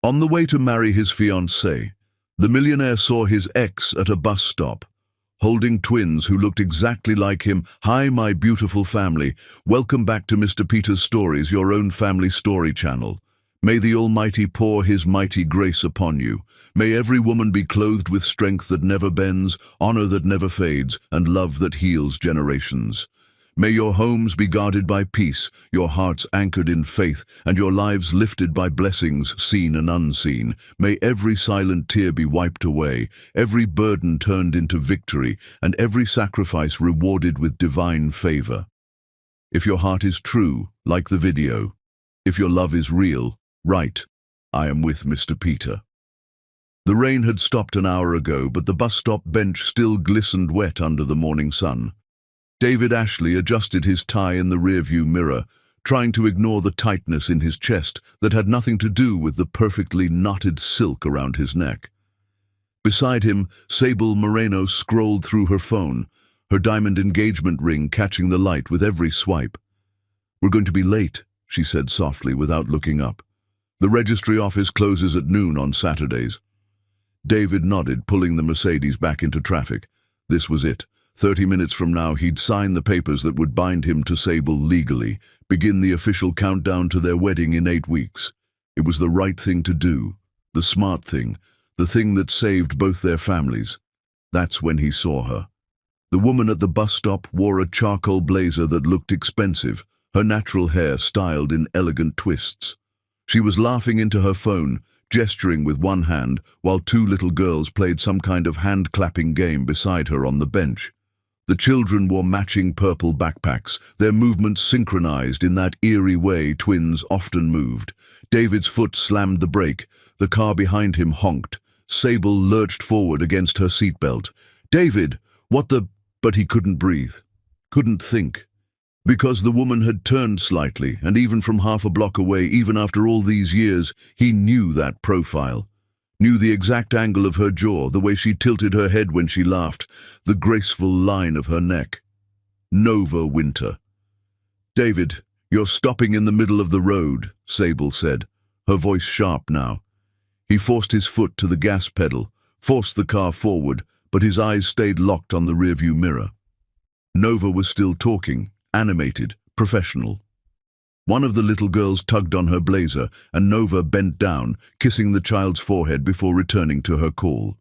On the way to marry his fiancée, the millionaire saw his ex at a bus stop, holding twins who looked exactly like him. "Hi, my beautiful family. Welcome back to Mr. Peter's Stories, your own family story channel. May the Almighty pour His mighty grace upon you. May every woman be clothed with strength that never bends, honor that never fades, and love that heals generations. May your homes be guarded by peace, your hearts anchored in faith, and your lives lifted by blessings seen and unseen. May every silent tear be wiped away, every burden turned into victory, and every sacrifice rewarded with divine favor. If your heart is true, like the video. If your love is real, write, 'I am with Mr. Peter.'" The rain had stopped an hour ago, but the bus stop bench still glistened wet under the morning sun. David Ashley adjusted his tie in the rearview mirror, trying to ignore the tightness in his chest that had nothing to do with the perfectly knotted silk around his neck. Beside him, Sable Moreno scrolled through her phone, her diamond engagement ring catching the light with every swipe. "We're going to be late," she said softly without looking up. "The registry office closes at noon on Saturdays." David nodded, pulling the Mercedes back into traffic. This was it. 30 minutes from now, he'd sign the papers that would bind him to Sable legally, begin the official countdown to their wedding in 8 weeks. It was the right thing to do, the smart thing, the thing that saved both their families. That's when he saw her. The woman at the bus stop wore a charcoal blazer that looked expensive, her natural hair styled in elegant twists. She was laughing into her phone, gesturing with one hand, while 2 little girls played some kind of hand-clapping game beside her on the bench. The children wore matching purple backpacks, their movements synchronized in that eerie way twins often moved. David's foot slammed the brake. The car behind him honked. Sable lurched forward against her seatbelt. "David, what the—" But he couldn't breathe, couldn't think. Because the woman had turned slightly, and even from half a block away, even after all these years, he knew that profile. Knew the exact angle of her jaw, the way she tilted her head when she laughed, the graceful line of her neck. Nova Winter. "David, you're stopping in the middle of the road," Sable said, her voice sharp now. He forced his foot to the gas pedal, forced the car forward, but his eyes stayed locked on the rearview mirror. Nova was still talking, animated, professional. One of the little girls tugged on her blazer, and Nova bent down, kissing the child's forehead before returning to her call.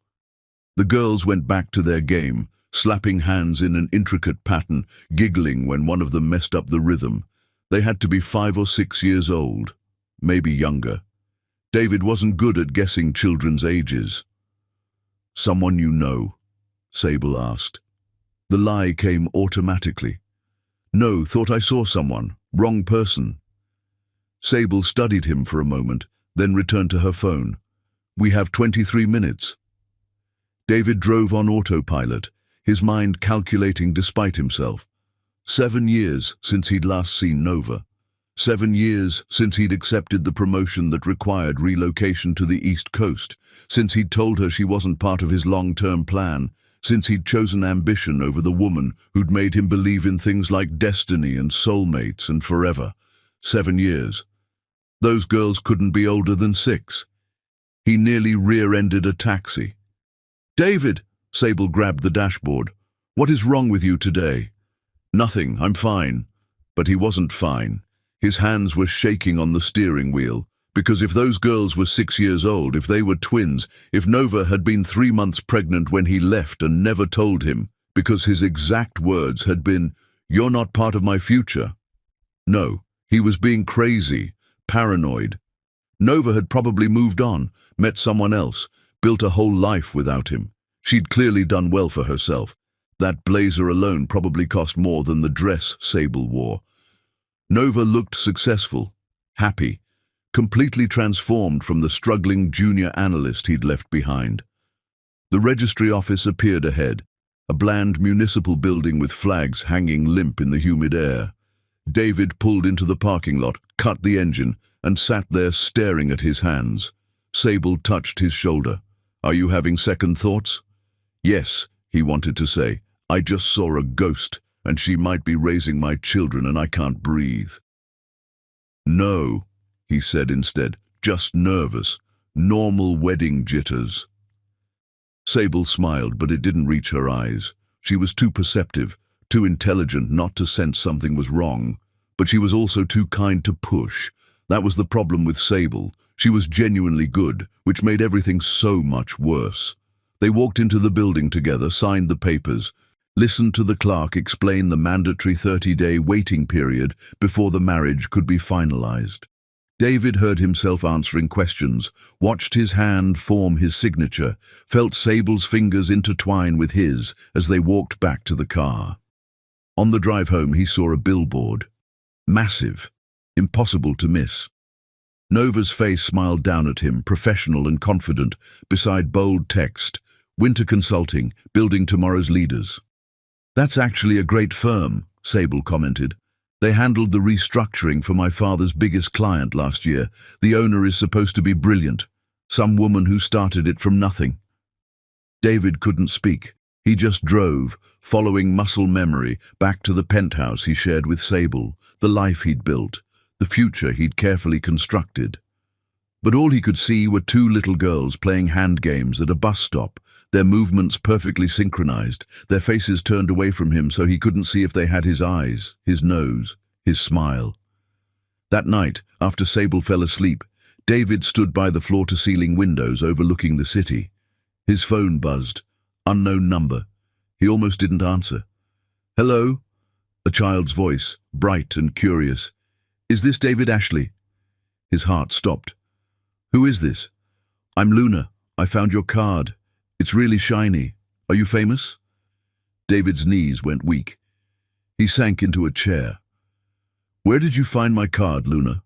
The girls went back to their game, slapping hands in an intricate pattern, giggling when one of them messed up the rhythm. They had to be 5 or 6 years old, maybe younger. David wasn't good at guessing children's ages. "Someone you know?" Sable asked. The lie came automatically. "No, thought I saw someone. Wrong person." Sable studied him for a moment, then returned to her phone. "We have 23 minutes. David drove on autopilot, his mind calculating despite himself. 7 years since he'd last seen Nova. 7 years since he'd accepted the promotion that required relocation to the East Coast, since he'd told her she wasn't part of his long-term plan, since he'd chosen ambition over the woman who'd made him believe in things like destiny and soulmates and forever. 7 years. Those girls couldn't be older than 6. He nearly rear-ended a taxi. "David!" Sable grabbed the dashboard. "What is wrong with you today?" "Nothing, I'm fine." But he wasn't fine. His hands were shaking on the steering wheel. Because if those girls were 6 years old, if they were twins, if Nova had been 3 months pregnant when he left and never told him, because his exact words had been, "You're not part of my future." No, he was being crazy, paranoid. Nova had probably moved on, met someone else, built a whole life without him. She'd clearly done well for herself. That blazer alone probably cost more than the dress Sable wore. Nova looked successful, happy, completely transformed from the struggling junior analyst he'd left behind. The registry office appeared ahead, a bland municipal building with flags hanging limp in the humid air. David pulled into the parking lot, cut the engine, and sat there staring at his hands. Sable touched his shoulder. "Are you having second thoughts?" "Yes," he wanted to say. "I just saw a ghost, and she might be raising my children and I can't breathe." "No," he said instead, "just nervous. Normal wedding jitters. Sable smiled, but it didn't reach her eyes. She was too perceptive, too intelligent not to sense something was wrong, but she was also too kind to push. That was the problem with Sable. She was genuinely good, which made everything so much worse. They walked into the building together, signed the papers, listened to the clerk explain the mandatory 30-day waiting period before the marriage could be finalized. David heard himself answering questions, watched his hand form his signature, felt Sable's fingers intertwine with his as they walked back to the car. On the drive home, he saw a billboard. Massive, impossible to miss. Nova's face smiled down at him, professional and confident, beside bold text, "Winter Consulting, building tomorrow's leaders." "That's actually a great firm," Sable commented. "They handled the restructuring for my father's biggest client last year. The owner is supposed to be brilliant. Some woman who started it from nothing." David couldn't speak. He just drove, following muscle memory, back to the penthouse he shared with Sable, the life he'd built, the future he'd carefully constructed. But all he could see were two little girls playing hand games at a bus stop, their movements perfectly synchronized, their faces turned away from him so he couldn't see if they had his eyes, his nose, his smile. That night, after Sable fell asleep, David stood by the floor-to-ceiling windows overlooking the city. His phone buzzed. Unknown number. He almost didn't answer. "Hello?" A child's voice, bright and curious. "Is this David Ashley?" His heart stopped. "Who is this?" "I'm Luna. I found your card. It's really shiny. Are you famous?" David's knees went weak. He sank into a chair. "Where did you find my card, Luna?"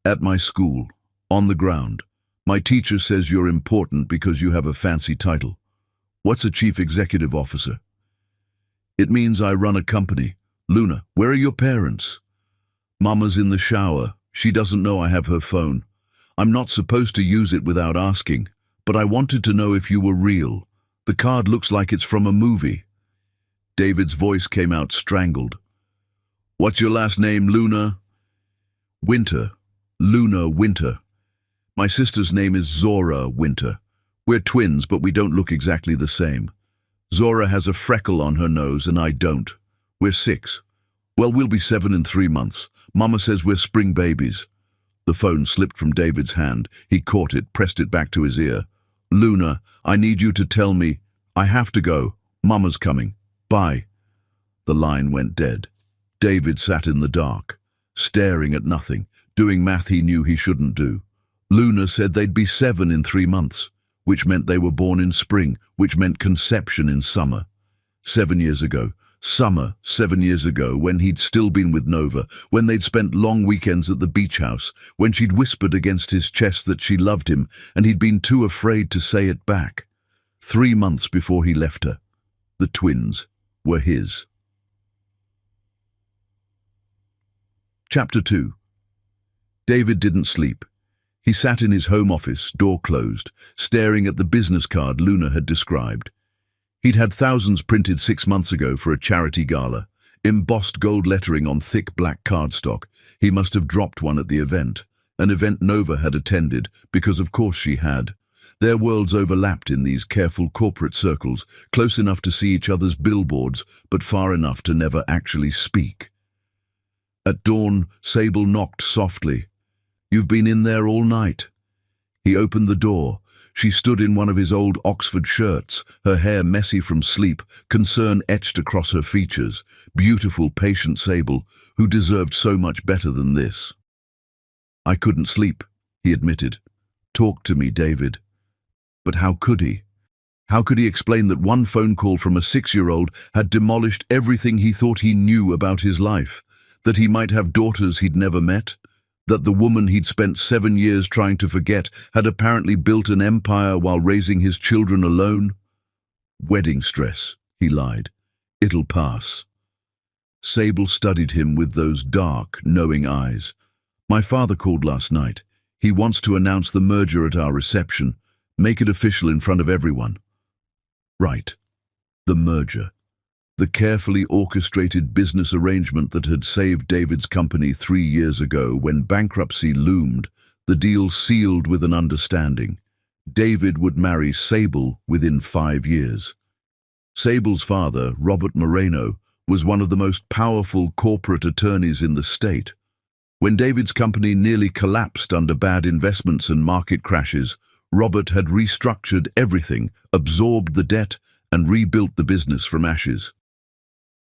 "At my school. On the ground. My teacher says you're important because you have a fancy title." "What's a chief executive officer?" "It means I run a company." "Luna, where are your parents?" "Mama's in the shower. She doesn't know I have her phone. I'm not supposed to use it without asking, but I wanted to know if you were real. The card looks like it's from a movie." David's voice came out strangled. "What's your last name, Luna?" "Winter. Luna Winter. My sister's name is Zora Winter. We're twins, but we don't look exactly the same. Zora has a freckle on her nose and I don't. We're 6. Well, we'll be 7 in 3 months. Mama says we're spring babies." The phone slipped from David's hand. He caught it, pressed it back to his ear. "Luna, I need you to tell me. I have to go. Mama's coming. Bye." The line went dead. David sat in the dark, staring at nothing, doing math he knew he shouldn't do. Luna said they'd be 7 in 3 months. Which meant they were born in spring, which meant conception in summer. 7 years ago, summer 7 years ago, when he'd still been with Nova, when they'd spent long weekends at the beach house, when she'd whispered against his chest that she loved him and he'd been too afraid to say it back. 3 months before he left her. The twins were his. Chapter 2. David didn't sleep. He sat in his home office, door closed, staring at the business card Luna had described. He'd had thousands printed 6 months ago for a charity gala, embossed gold lettering on thick black cardstock. He must have dropped one at the event, an event Nova had attended, because of course she had. Their worlds overlapped in these careful corporate circles, close enough to see each other's billboards, but far enough to never actually speak. At dawn, Sable knocked softly. "You've been in there all night." He opened the door. She stood in one of his old Oxford shirts, her hair messy from sleep, concern etched across her features. Beautiful, patient Sable, who deserved so much better than this. "I couldn't sleep," he admitted. "Talk to me, David." But how could he? How could he explain that one phone call from a 6-year-old had demolished everything he thought he knew about his life? That he might have daughters he'd never met? That the woman he'd spent 7 years trying to forget had apparently built an empire while raising his children alone? "Wedding stress," he lied. "It'll pass." Sable studied him with those dark, knowing eyes. "My father called last night. He wants to announce the merger at our reception, make it official in front of everyone." Right. The merger. The carefully orchestrated business arrangement that had saved David's company 3 years ago when bankruptcy loomed, the deal sealed with an understanding. David would marry Sable within 5 years. Sable's father, Robert Moreno, was one of the most powerful corporate attorneys in the state. When David's company nearly collapsed under bad investments and market crashes, Robert had restructured everything, absorbed the debt, and rebuilt the business from ashes.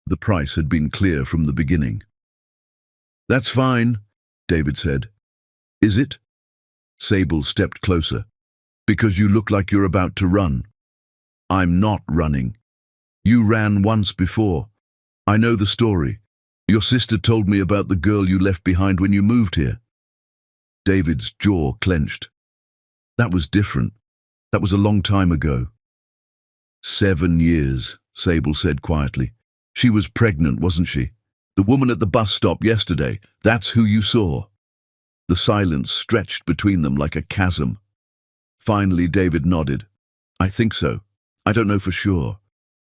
The price had been clear from the beginning. "That's fine," David said. "Is it?" Sable stepped closer. "Because you look like you're about to run." "I'm not running. You ran once before. I know the story. Your sister told me about the girl you left behind when you moved here." David's jaw clenched. "That was different. That was a long time ago." 7 years, Sable said quietly. "She was pregnant, wasn't she? The woman at the bus stop yesterday, that's who you saw." The silence stretched between them like a chasm. Finally, David nodded. "I think so. I don't know for sure.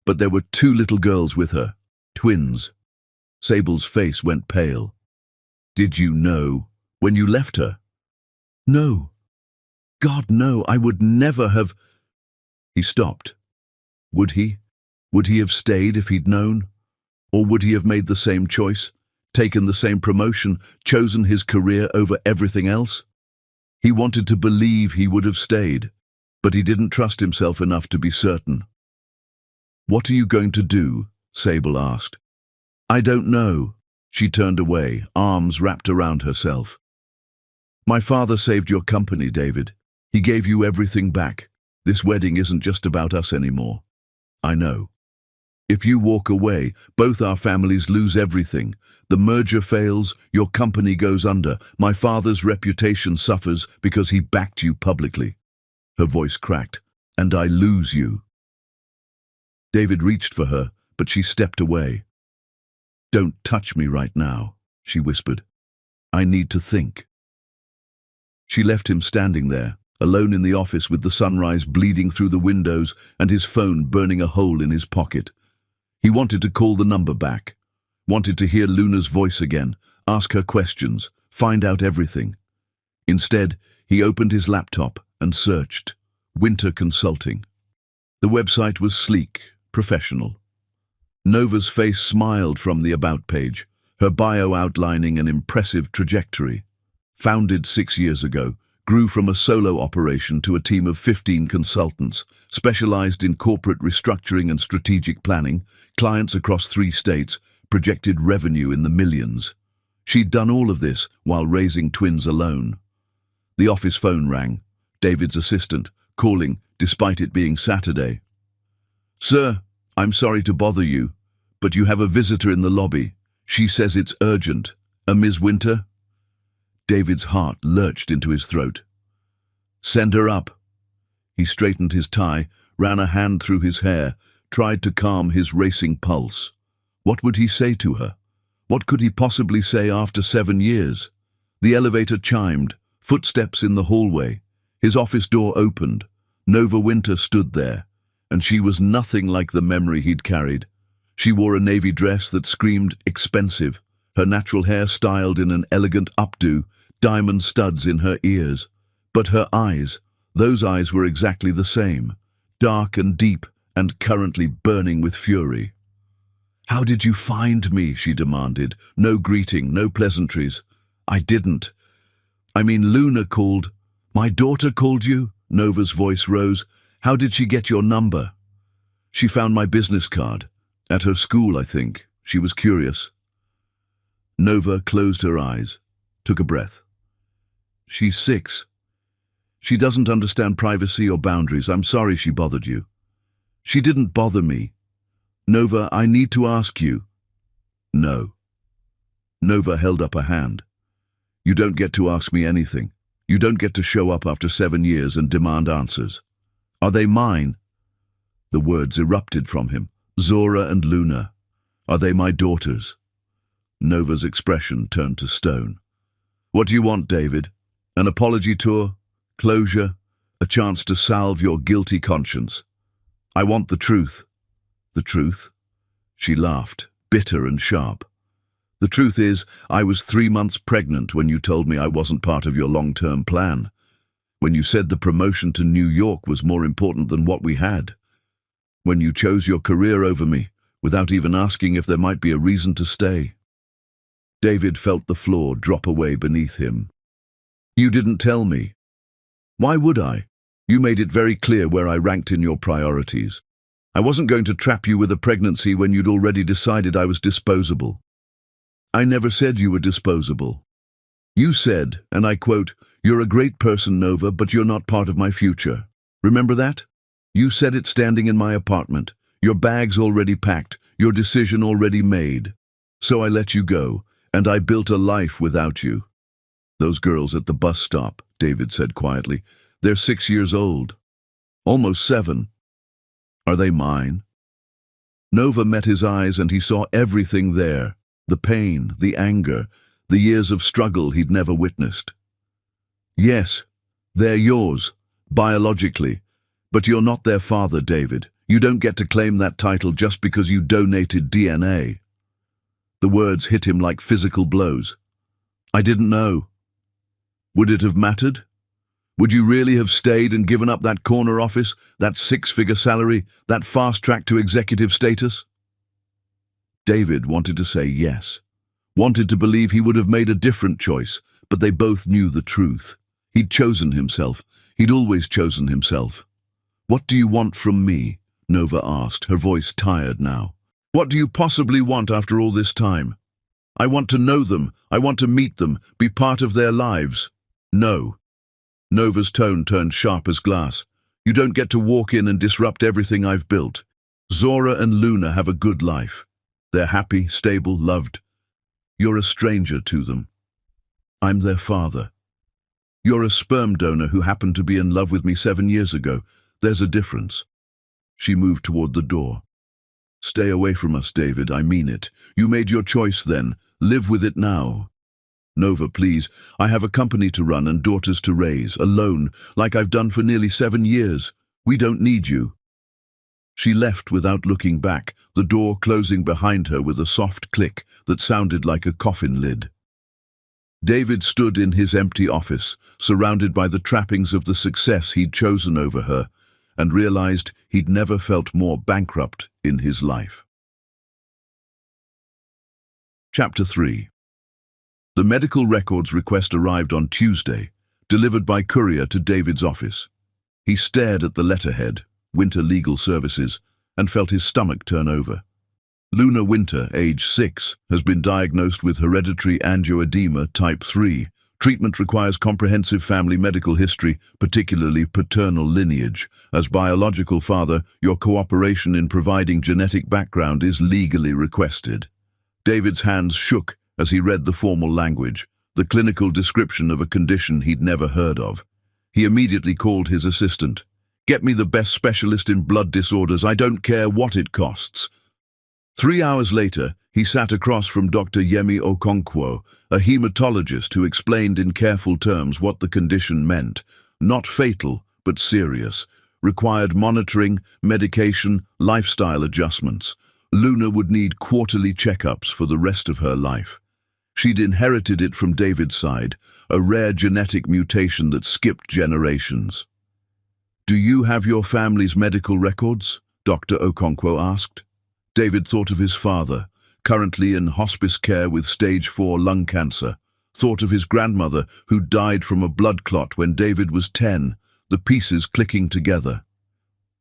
But there were 2 little girls with her. Twins." Sable's face went pale. "Did you know when you left her?" "No. God, no, I would never have—" He stopped. Would he? Would he have stayed if he'd known? Or would he have made the same choice, taken the same promotion, chosen his career over everything else? He wanted to believe he would have stayed, but he didn't trust himself enough to be certain. "What are you going to do?" Sable asked. "I don't know." She turned away, arms wrapped around herself. "My father saved your company, David. He gave you everything back. This wedding isn't just about us anymore." "I know. If you walk away, both our families lose everything. The merger fails, your company goes under. My father's reputation suffers because he backed you publicly." Her voice cracked. "And I lose you." David reached for her, but she stepped away. "Don't touch me right now," she whispered. "I need to think." She left him standing there, alone in the office with the sunrise bleeding through the windows and his phone burning a hole in his pocket. He wanted to call the number back, wanted to hear Luna's voice again, ask her questions, find out everything. Instead, he opened his laptop and searched Winter Consulting. The website was sleek, professional. Nova's face smiled from the About page, her bio outlining an impressive trajectory. Founded 6 years ago, grew from a solo operation to a team of 15 consultants, specialized in corporate restructuring and strategic planning, clients across 3 states, projected revenue in the millions. She'd done all of this while raising twins alone. The office phone rang. David's assistant, calling despite it being Saturday. "Sir, I'm sorry to bother you, but you have a visitor in the lobby. She says it's urgent. A Ms. Winter?" David's heart lurched into his throat. "Send her up." He straightened his tie, ran a hand through his hair, tried to calm his racing pulse. What would he say to her? What could he possibly say after 7 years? The elevator chimed, footsteps in the hallway. His office door opened. Nova Winter stood there, and she was nothing like the memory he'd carried. She wore a navy dress that screamed expensive, her natural hair styled in an elegant updo, diamond studs in her ears. But her eyes, those eyes were exactly the same, dark and deep and currently burning with fury. "How did you find me?" she demanded. No greeting, no pleasantries. "I didn't. I mean, Luna called." "My daughter called you?" Nova's voice rose. "How did she get your number?" "She found my business card. At her school, I think. She was curious." Nova closed her eyes, took a breath. "She's 6. She doesn't understand privacy or boundaries. I'm sorry she bothered you." "She didn't bother me. Nova, I need to ask you." "No." Nova held up a hand. "You don't get to ask me anything. You don't get to show up after 7 years and demand answers." "Are they mine?" The words erupted from him. "Zora and Luna. Are they my daughters?" Nova's expression turned to stone. "What do you want, David? An apology tour? Closure? A chance to salve your guilty conscience?" "I want the truth." "The truth?" She laughed, bitter and sharp. The truth is, I was 3 months pregnant when you told me I wasn't part of your long-term plan. When you said the promotion to New York was more important than what we had. When you chose your career over me, without even asking if there might be a reason to stay. David felt the floor drop away beneath him. You didn't tell me. Why would I? You made it very clear where I ranked in your priorities. I wasn't going to trap you with a pregnancy when you'd already decided I was disposable. I never said you were disposable. You said, and I quote, "You're a great person, Nova, but you're not part of my future." Remember that? You said it standing in my apartment. Your bags already packed, your decision already made. So I let you go, and I built a life without you. Those girls at the bus stop, David said quietly. They're 6 years old. Almost 7. Are they mine? Nova met his eyes and he saw everything there. The pain, the anger, the years of struggle he'd never witnessed. Yes, they're yours, biologically, but you're not their father, David. You don't get to claim that title just because you donated DNA. The words hit him like physical blows. I didn't know. Would it have mattered? Would you really have stayed and given up that corner office, that 6-figure salary, that fast track to executive status? David wanted to say yes, wanted to believe he would have made a different choice, but they both knew the truth. He'd chosen himself. He'd always chosen himself. What do you want from me? Nova asked, her voice tired now. What do you possibly want after all this time? I want to know them. I want to meet them, be part of their lives. No. Nova's tone turned sharp as glass. You don't get to walk in and disrupt everything I've built. Zora and Luna have a good life. They're happy, stable, loved. You're a stranger to them. I'm their father. You're a sperm donor who happened to be in love with me 7 years ago. There's a difference. She moved toward the door. Stay away from us, David, I mean it. You made your choice then. Live with it now. Nova, please. I have a company to run and daughters to raise, alone, like I've done for nearly 7 years. We don't need you. She left without looking back, the door closing behind her with a soft click that sounded like a coffin lid. David stood in his empty office, surrounded by the trappings of the success he'd chosen over her, and realized he'd never felt more bankrupt in his life. Chapter 3. The medical records request arrived on Tuesday, delivered by courier to David's office. He stared at the letterhead, Winter Legal Services, and felt his stomach turn over. Luna Winter, age 6, has been diagnosed with hereditary angioedema type 3. Treatment requires comprehensive family medical history, particularly paternal lineage. As biological father, your cooperation in providing genetic background is legally requested. David's hands shook as he read the formal language, the clinical description of a condition he'd never heard of. He immediately called his assistant. Get me the best specialist in blood disorders. I don't care what it costs. 3 hours later, he sat across from Dr. Yemi Okonkwo, a hematologist who explained in careful terms what the condition meant. Not fatal, but serious. Required monitoring, medication, lifestyle adjustments. Luna would need quarterly checkups for the rest of her life. She'd inherited it from David's side, a rare genetic mutation that skipped generations. Do you have your family's medical records? Dr. Okonkwo asked. David thought of his father, currently in hospice care with stage 4 lung cancer. Thought of his grandmother, who died from a blood clot when David was 10, the pieces clicking together.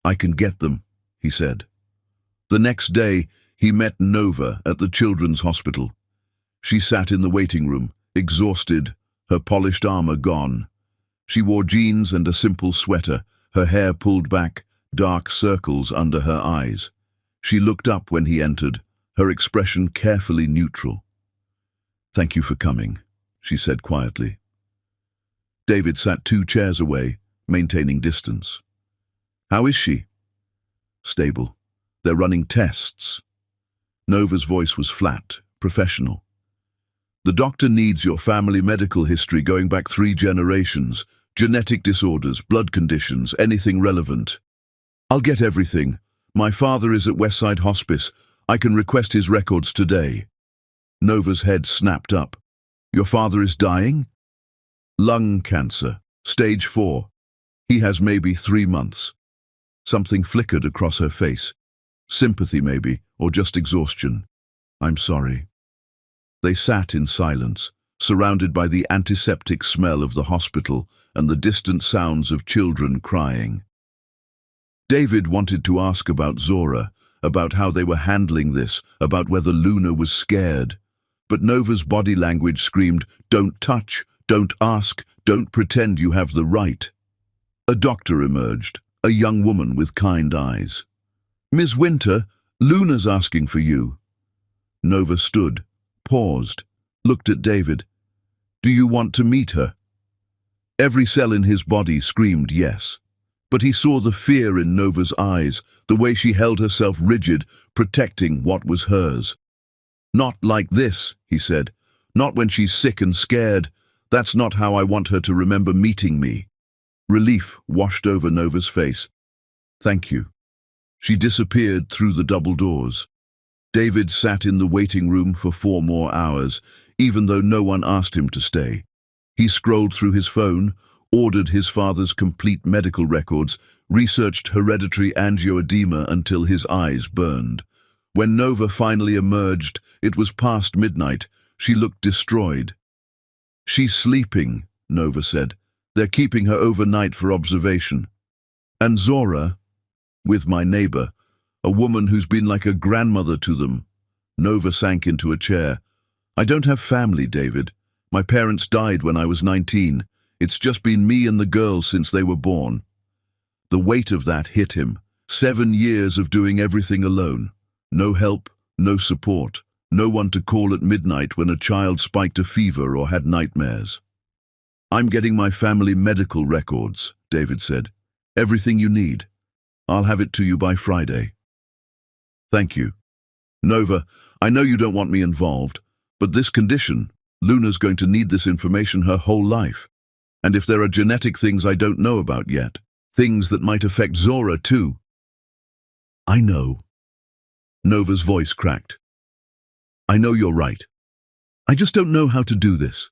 I can get them, he said. The next day, he met Nova at the children's hospital. She sat in the waiting room, exhausted, her polished armor gone. She wore jeans and a simple sweater, her hair pulled back, dark circles under her eyes. She looked up when he entered, her expression carefully neutral. Thank you for coming, she said quietly. David sat 2 chairs away, maintaining distance. How is she? Stable. They're running tests. Nova's voice was flat, professional. The doctor needs your family medical history going back 3 generations, genetic disorders, blood conditions, anything relevant. I'll get everything. My father is at Westside Hospice. I can request his records today. Nova's head snapped up. Your father is dying? Lung cancer, stage 4. He has maybe 3 months. Something flickered across her face. Sympathy maybe, or just exhaustion. I'm sorry. They sat in silence, surrounded by the antiseptic smell of the hospital and the distant sounds of children crying. David wanted to ask about Zora, about how they were handling this, about whether Luna was scared. But Nova's body language screamed, don't touch, don't ask, don't pretend you have the right. A doctor emerged, a young woman with kind eyes. Miss Winter, Luna's asking for you. Nova stood, paused, looked at David. Do you want to meet her? Every cell in his body screamed yes. But he saw the fear in Nova's eyes, the way she held herself rigid, protecting what was hers. Not like this, he said. Not when she's sick and scared. That's not how I want her to remember meeting me. Relief washed over Nova's face. Thank you. She disappeared through the double doors. David sat in the waiting room for 4 more hours, even though no one asked him to stay. He scrolled through his phone, ordered his father's complete medical records, researched hereditary angioedema until his eyes burned. When Nova finally emerged, it was past midnight. She looked destroyed. She's sleeping, Nova said. They're keeping her overnight for observation. And Zora, with my neighbor, a woman who's been like a grandmother to them. Nova sank into a chair. I don't have family, David. My parents died when I was 19. It's just been me and the girls since they were born. The weight of that hit him. 7 years of doing everything alone. No help, no support, no one to call at midnight when a child spiked a fever or had nightmares. I'm getting my family medical records, David said. Everything you need. I'll have it to you by Friday. Thank you. Nova, I know you don't want me involved, but this condition, Luna's going to need this information her whole life. And if there are genetic things I don't know about yet, things that might affect Zora too. I know. Nova's voice cracked. I know you're right. I just don't know how to do this.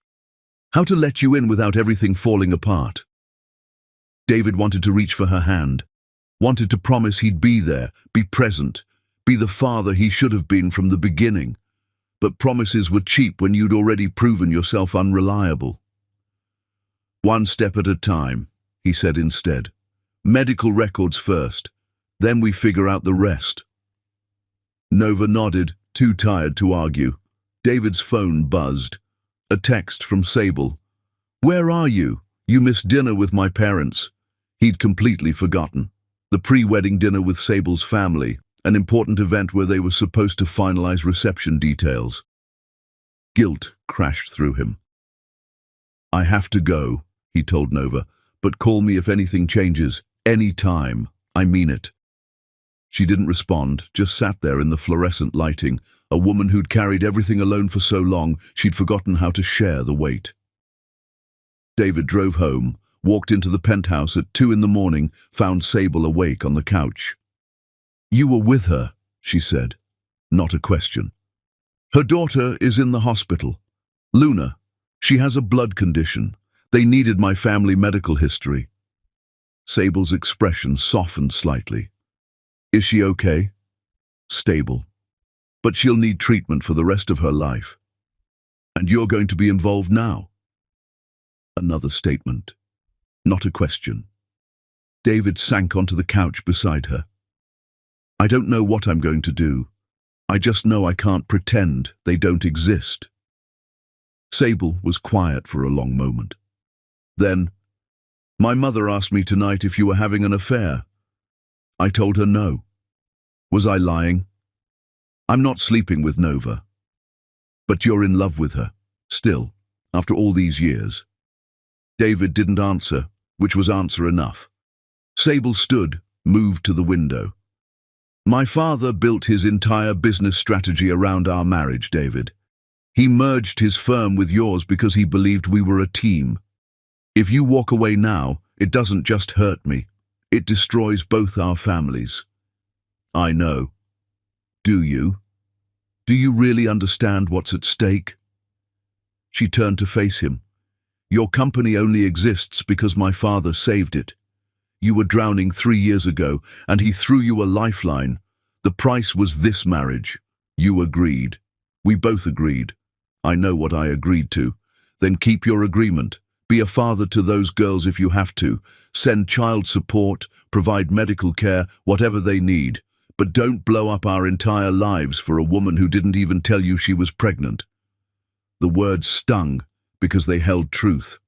How to let you in without everything falling apart. David wanted to reach for her hand, wanted to promise he'd be there, be present, be the father he should have been from the beginning. But promises were cheap when you'd already proven yourself unreliable. One step at a time, he said instead. Medical records first, then we figure out the rest. Nova nodded, too tired to argue. David's phone buzzed. A text from Sable. Where are you? You missed dinner with my parents. He'd completely forgotten. The pre-wedding dinner with Sable's family, an important event where they were supposed to finalize reception details. Guilt crashed through him. I have to go, he told Nova, but call me if anything changes, any time. I mean it. She didn't respond, just sat there in the fluorescent lighting, a woman who'd carried everything alone for so long she'd forgotten how to share the weight. David drove home, walked into the penthouse at 2 in the morning, found Sable awake on the couch. You were with her, she said. Not a question. Her daughter is in the hospital. Luna. She has a blood condition. They needed my family medical history. Sable's expression softened slightly. Is she okay? Stable. But she'll need treatment for the rest of her life. And you're going to be involved now. Another statement. Not a question. David sank onto the couch beside her. I don't know what I'm going to do. I just know I can't pretend they don't exist. Sable was quiet for a long moment. Then, my mother asked me tonight if you were having an affair. I told her no. Was I lying? I'm not sleeping with Nova. But you're in love with her, still, after all these years. David didn't answer, which was answer enough. Sable stood, moved to the window. My father built his entire business strategy around our marriage, David. He merged his firm with yours because he believed we were a team. If you walk away now, it doesn't just hurt me. It destroys both our families. I know. Do you? Do you really understand what's at stake? She turned to face him. Your company only exists because my father saved it. You were drowning 3 years ago, and he threw you a lifeline. The price was this marriage. You agreed. We both agreed. I know what I agreed to. Then keep your agreement. Be a father to those girls if you have to. Send child support, provide medical care, whatever they need. But don't blow up our entire lives for a woman who didn't even tell you she was pregnant. The words stung because they held truth.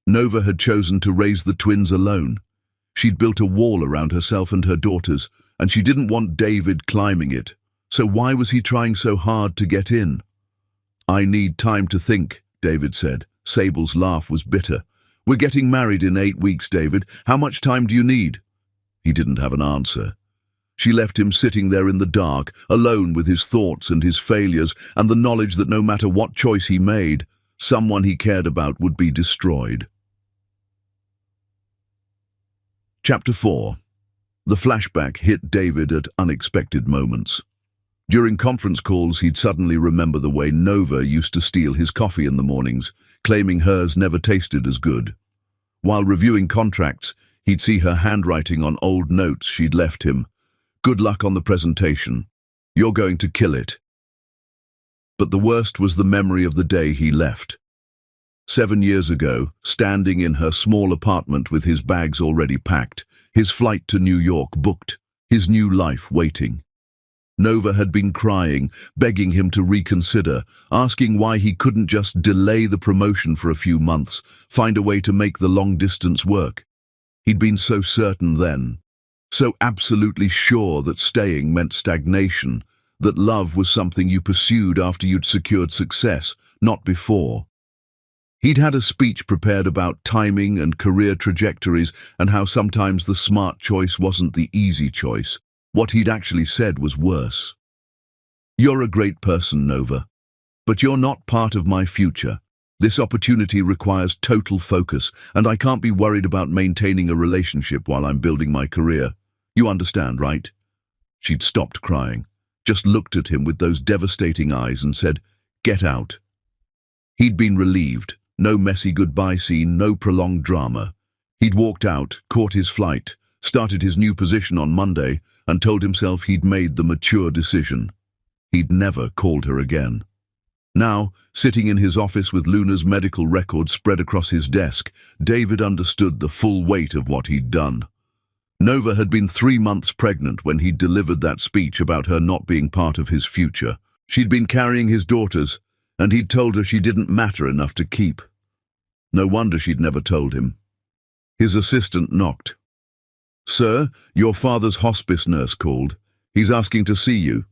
Nova had chosen to raise the twins alone. She'd built a wall around herself and her daughters, and she didn't want David climbing it. So why was he trying so hard to get in? I need time to think, David said. Sable's laugh was bitter. We're getting married in 8 weeks, David. How much time do you need? He didn't have an answer. She left him sitting there in the dark, alone with his thoughts and his failures, and the knowledge that no matter what choice he made, someone he cared about would be destroyed. Chapter 4. The flashback hit David at unexpected moments. During conference calls, he'd suddenly remember the way Nova used to steal his coffee in the mornings, claiming hers never tasted as good. While reviewing contracts, he'd see her handwriting on old notes she'd left him. Good luck on the presentation. You're going to kill it. But the worst was the memory of the day he left. 7 years ago, standing in her small apartment with his bags already packed, his flight to New York booked, his new life waiting. Nova had been crying, begging him to reconsider, asking why he couldn't just delay the promotion for a few months, find a way to make the long distance work. He'd been so certain then, so absolutely sure that staying meant stagnation, that love was something you pursued after you'd secured success, not before. He'd had a speech prepared about timing and career trajectories and how sometimes the smart choice wasn't the easy choice. What he'd actually said was worse. You're a great person, Nova, but you're not part of my future. This opportunity requires total focus, and I can't be worried about maintaining a relationship while I'm building my career. You understand, right? She'd stopped crying, just looked at him with those devastating eyes and said, "Get out." He'd been relieved. No messy goodbye scene, no prolonged drama. He'd walked out, caught his flight, started his new position on Monday, and told himself he'd made the mature decision. He'd never called her again. Now, sitting in his office with Luna's medical records spread across his desk, David understood the full weight of what he'd done. Nova had been 3 months pregnant when he'd delivered that speech about her not being part of his future. She'd been carrying his daughters, and he'd told her she didn't matter enough to keep. No wonder she'd never told him. His assistant knocked. "Sir, your father's hospice nurse called. He's asking to see you."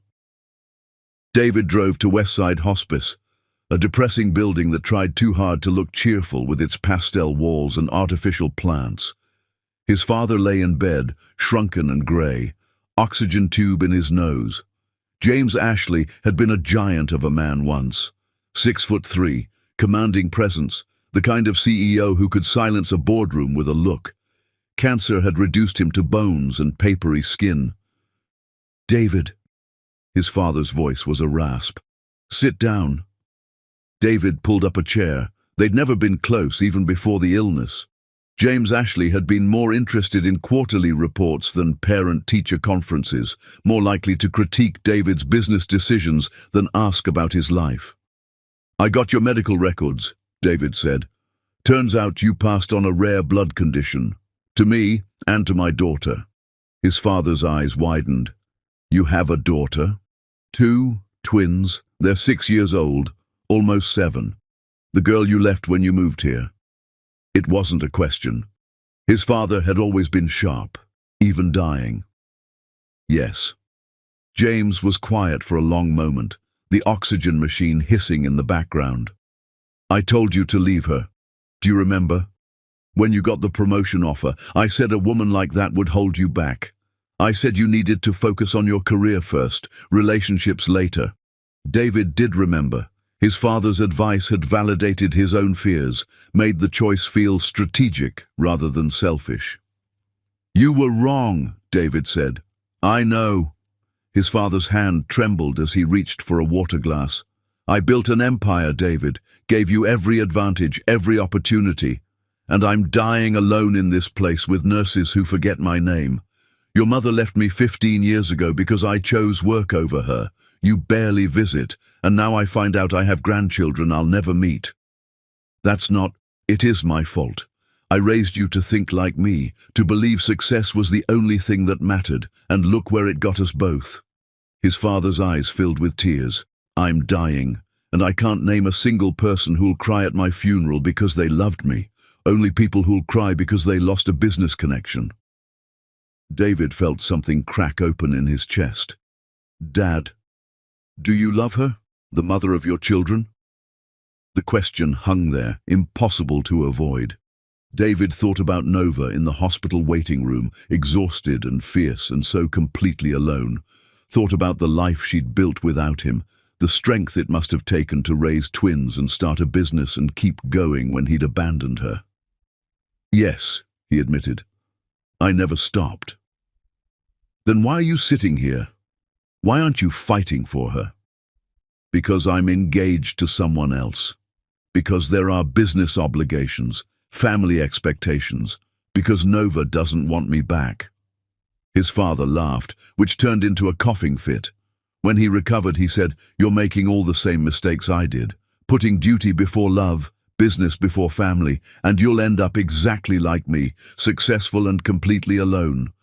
David drove to Westside Hospice, a depressing building that tried too hard to look cheerful with its pastel walls and artificial plants. His father lay in bed, shrunken and grey, oxygen tube in his nose. James Ashley had been a giant of a man once. 6'3", commanding presence, the kind of CEO who could silence a boardroom with a look. Cancer had reduced him to bones and papery skin. "David." His father's voice was a rasp. "Sit down." David pulled up a chair. They'd never been close, even before the illness. James Ashley had been more interested in quarterly reports than parent-teacher conferences, more likely to critique David's business decisions than ask about his life. "I got your medical records," David said. "Turns out you passed on a rare blood condition. To me, and to my daughter." His father's eyes widened. "You have a daughter?" "2 twins. They're 6 years old, almost 7. The girl you left when you moved here." It wasn't a question. His father had always been sharp, even dying. "Yes." James was quiet for a long moment, the oxygen machine hissing in the background. "I told you to leave her. Do you remember? When you got the promotion offer, I said a woman like that would hold you back. I said you needed to focus on your career first, relationships later." David did remember. His father's advice had validated his own fears, made the choice feel strategic rather than selfish. "You were wrong," David said. "I know." His father's hand trembled as he reached for a water glass. "I built an empire, David, gave you every advantage, every opportunity, and I'm dying alone in this place with nurses who forget my name. Your mother left me 15 years ago because I chose work over her. You barely visit, and now I find out I have grandchildren I'll never meet. It is my fault. I raised you to think like me, to believe success was the only thing that mattered, and look where it got us both." His father's eyes filled with tears. "I'm dying, and I can't name a single person who'll cry at my funeral because they loved me. Only people who'll cry because they lost a business connection." David felt something crack open in his chest. "Dad, do you love her, the mother of your children?" The question hung there, impossible to avoid. David thought about Nova in the hospital waiting room, exhausted and fierce and so completely alone. Thought about the life she'd built without him, the strength it must have taken to raise twins and start a business and keep going when he'd abandoned her. "Yes," he admitted, "I never stopped." "Then why are you sitting here? Why aren't you fighting for her?" "Because I'm engaged to someone else. Because there are business obligations, family expectations, because Nova doesn't want me back." His father laughed, which turned into a coughing fit. When he recovered, he said, "You're making all the same mistakes I did, putting duty before love, business before family, and you'll end up exactly like me, successful and completely alone."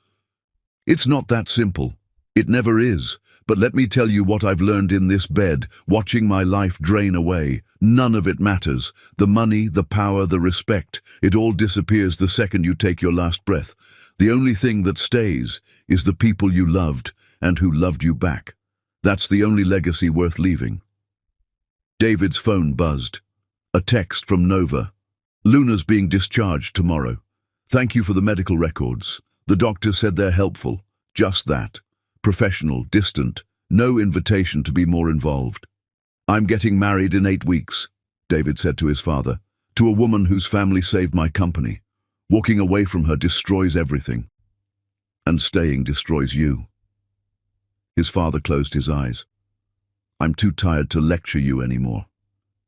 "It's not that simple. It never is. But let me tell you what I've learned in this bed, watching my life drain away. None of it matters. The money, the power, the respect, it all disappears the second you take your last breath. The only thing that stays is the people you loved and who loved you back. That's the only legacy worth leaving." David's phone buzzed. A text from Nova. "Luna's being discharged tomorrow. Thank you for the medical records. The doctor said they're helpful. Just that. Professional, distant, no invitation to be more involved." "I'm getting married in 8 weeks," David said to his father, "to a woman whose family saved my company. Walking away from her destroys everything. And staying destroys you." His father closed his eyes. "I'm too tired to lecture you anymore.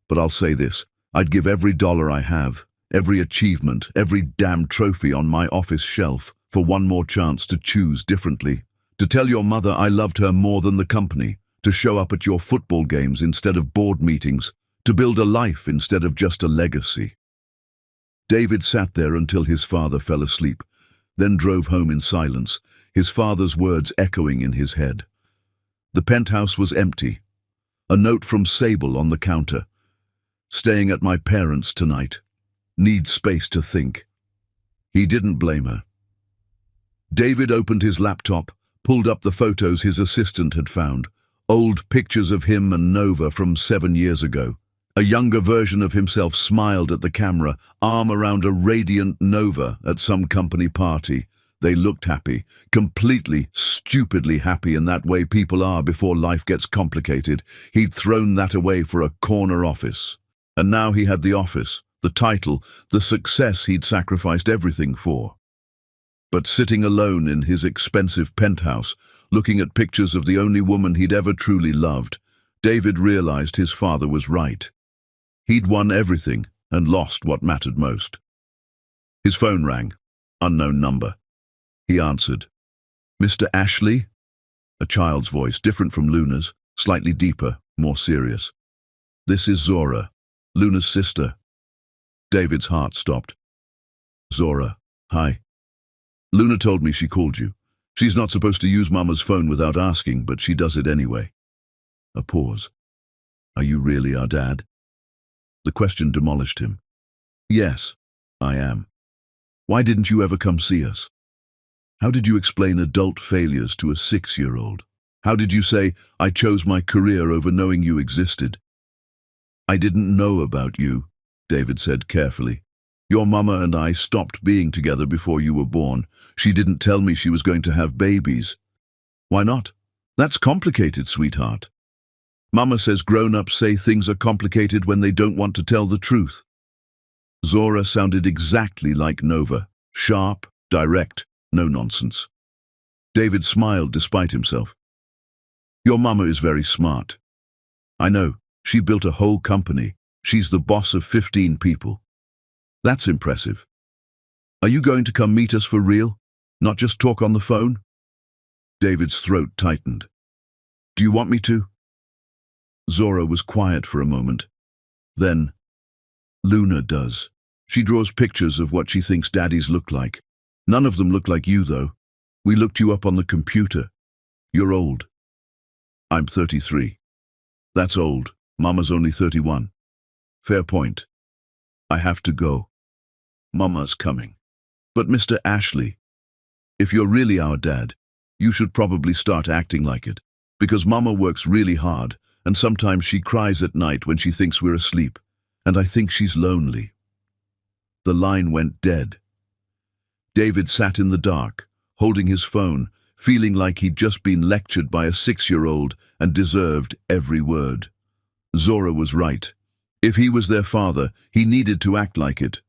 But I'll say this, I'd give every dollar I have, every achievement, every damn trophy on my office shelf for one more chance to choose differently. To tell your mother I loved her more than the company, to show up at your football games instead of board meetings, to build a life instead of just a legacy." David sat there until his father fell asleep, then drove home in silence, his father's words echoing in his head. The penthouse was empty. A note from Sable on the counter. "Staying at my parents' tonight. Need space to think." He didn't blame her. David opened his laptop, pulled up the photos his assistant had found, old pictures of him and Nova from 7 years ago. A younger version of himself smiled at the camera, arm around a radiant Nova at some company party. They looked happy, completely, stupidly happy in that way people are before life gets complicated. He'd thrown that away for a corner office. And now he had the office, the title, the success he'd sacrificed everything for. But sitting alone in his expensive penthouse, looking at pictures of the only woman he'd ever truly loved, David realized his father was right. He'd won everything and lost what mattered most. His phone rang. Unknown number. He answered. "Mr. Ashley?" A child's voice, different from Luna's, slightly deeper, more serious. "This is Zora, Luna's sister." David's heart stopped. "Zora, hi. Luna told me she called you. She's not supposed to use Mama's phone without asking, but she does it anyway." A pause. "Are you really our dad?" The question demolished him. "Yes, I am. Why didn't you ever come see us? How did you explain adult failures to a 6-year-old? How did you say, 'I chose my career over knowing you existed'?" "I didn't know about you," David said carefully. "Your mama and I stopped being together before you were born. She didn't tell me she was going to have babies." "Why not? That's complicated, sweetheart." "Mama says grown-ups say things are complicated when they don't want to tell the truth." Zora sounded exactly like Nova. Sharp, direct, no nonsense. David smiled despite himself. Your mama is very smart. I know, she built a whole company. She's the boss of 15 people. That's impressive. Are you going to come meet us for real? Not just talk on the phone? David's throat tightened. Do you want me to? Zora was quiet for a moment. Then, Luna does. She draws pictures of what she thinks daddies look like. None of them look like you, though. We looked you up on the computer. You're old. I'm 33. That's old. Mama's only 31. Fair point. I have to go. Mama's coming. But Mr. Ashley, if you're really our dad, you should probably start acting like it. Because Mama works really hard, and sometimes she cries at night when she thinks we're asleep, and I think she's lonely. The line went dead. David sat in the dark, holding his phone, feeling like he'd just been lectured by a 6-year-old and deserved every word. Zora was right. If he was their father, he needed to act like it.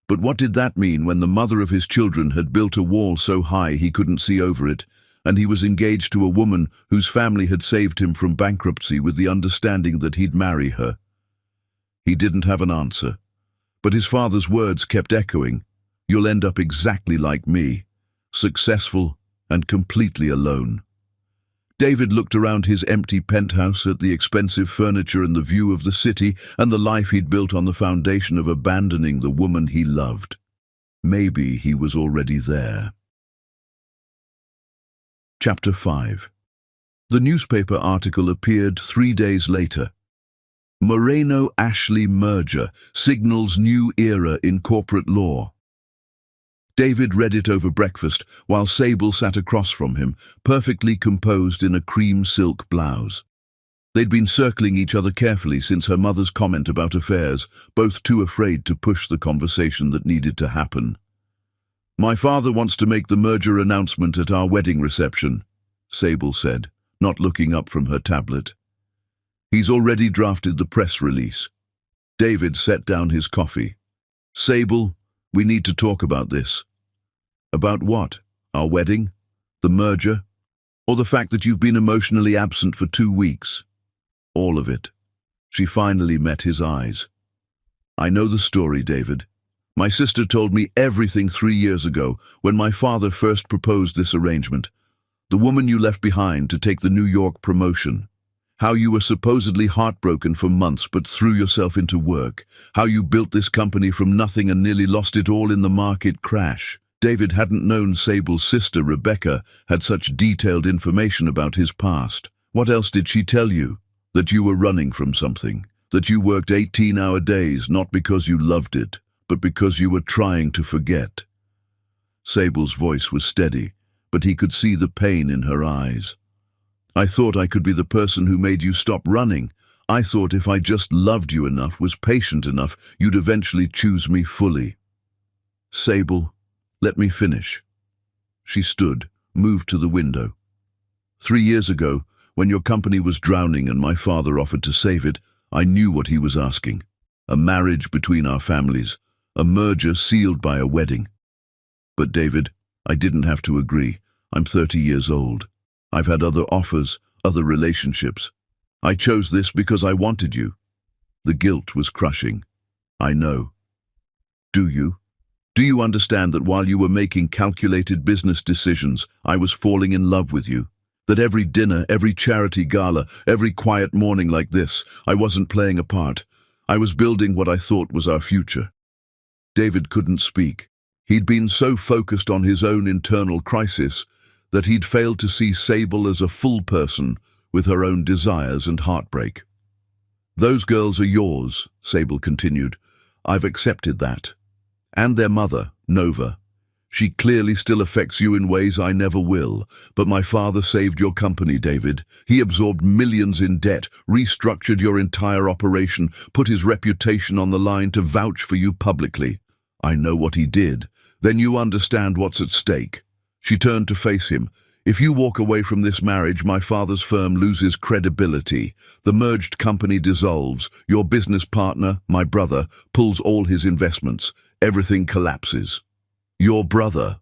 But what did that mean when the mother of his children had built a wall so high he couldn't see over it, and he was engaged to a woman whose family had saved him from bankruptcy with the understanding that he'd marry her? He didn't have an answer, but his father's words kept echoing. You'll end up exactly like me, successful and completely alone. David looked around his empty penthouse at the expensive furniture and the view of the city and the life he'd built on the foundation of abandoning the woman he loved. Maybe he was already there. Chapter 5. The newspaper article appeared 3 days later. Moreno-Ashley merger signals new era in corporate law. David read it over breakfast while Sable sat across from him, perfectly composed in a cream silk blouse. They'd been circling each other carefully since her mother's comment about affairs, both too afraid to push the conversation that needed to happen. My father wants to make the merger announcement at our wedding reception, Sable said, not looking up from her tablet. He's already drafted the press release. David set down his coffee. Sable, we need to talk about this. About what? Our wedding? The merger? Or the fact that you've been emotionally absent for 2 weeks? All of it. She finally met his eyes. I know the story, David. My sister told me everything 3 years ago when my father first proposed this arrangement. The woman you left behind to take the New York promotion. How you were supposedly heartbroken for months but threw yourself into work. How you built this company from nothing and nearly lost it all in the market crash. David hadn't known Sable's sister, Rebecca, had such detailed information about his past. What else did she tell you? That you were running from something. That you worked 18-hour days not because you loved it, but because you were trying to forget. Sable's voice was steady, but he could see the pain in her eyes. I thought I could be the person who made you stop running. I thought if I just loved you enough, was patient enough, you'd eventually choose me fully. Sable, let me finish. She stood, moved to the window. 3 years ago, when your company was drowning and my father offered to save it, I knew what he was asking. A marriage between our families, a merger sealed by a wedding. But David, I didn't have to agree. I'm 30 years old. I've had other offers, other relationships. I chose this because I wanted you. The guilt was crushing. I know. Do you? Do you understand that while you were making calculated business decisions, I was falling in love with you? That every dinner, every charity gala, every quiet morning like this, I wasn't playing a part. I was building what I thought was our future. David couldn't speak. He'd been so focused on his own internal crisis that he'd failed to see Sable as a full person with her own desires and heartbreak. Those girls are yours, Sable continued. I've accepted that. And their mother, Nova. She clearly still affects you in ways I never will. But my father saved your company, David. He absorbed millions in debt, restructured your entire operation, put his reputation on the line to vouch for you publicly. I know what he did. Then you understand what's at stake. She turned to face him. If you walk away from this marriage, my father's firm loses credibility. The merged company dissolves. Your business partner, my brother, pulls all his investments. Everything collapses. Your brother.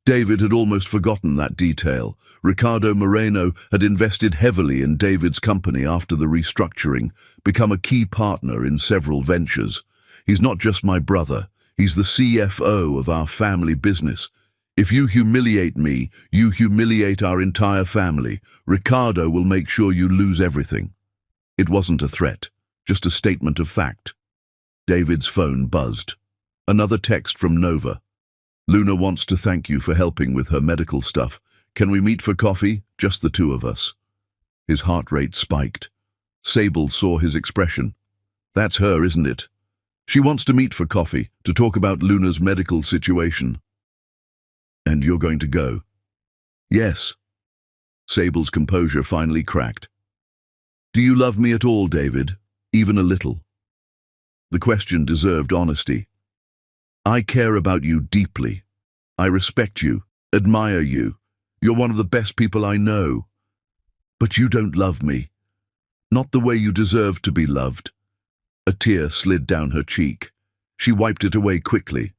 David had almost forgotten that detail. Ricardo Moreno had invested heavily in David's company after the restructuring, become a key partner in several ventures. He's not just my brother, he's the CFO of our family business. If you humiliate me, you humiliate our entire family. Ricardo will make sure you lose everything. It wasn't a threat, just a statement of fact. David's phone buzzed. Another text from Nova. Luna wants to thank you for helping with her medical stuff. Can we meet for coffee? Just the two of us. His heart rate spiked. Sable saw his expression. That's her, isn't it? She wants to meet for coffee, to talk about Luna's medical situation. And you're going to go? Yes. Sable's composure finally cracked. Do you love me at all, David? Even a little? The question deserved honesty. I care about you deeply. I respect you, admire you. You're one of the best people I know. But you don't love me. Not the way you deserve to be loved. A tear slid down her cheek. She wiped it away quickly.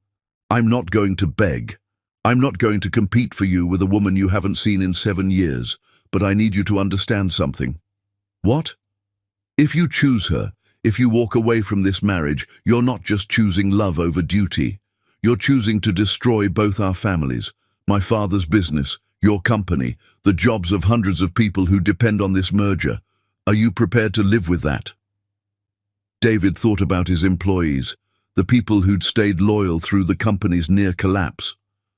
I'm not going to beg. I'm not going to compete for you with a woman you haven't seen in 7 years, but I need you to understand something. What? If you choose her, if you walk away from this marriage, you're not just choosing love over duty. You're choosing to destroy both our families, my father's business, your company, the jobs of hundreds of people who depend on this merger. Are you prepared to live with that? David thought about his employees, the people who'd stayed loyal through the company's near collapse.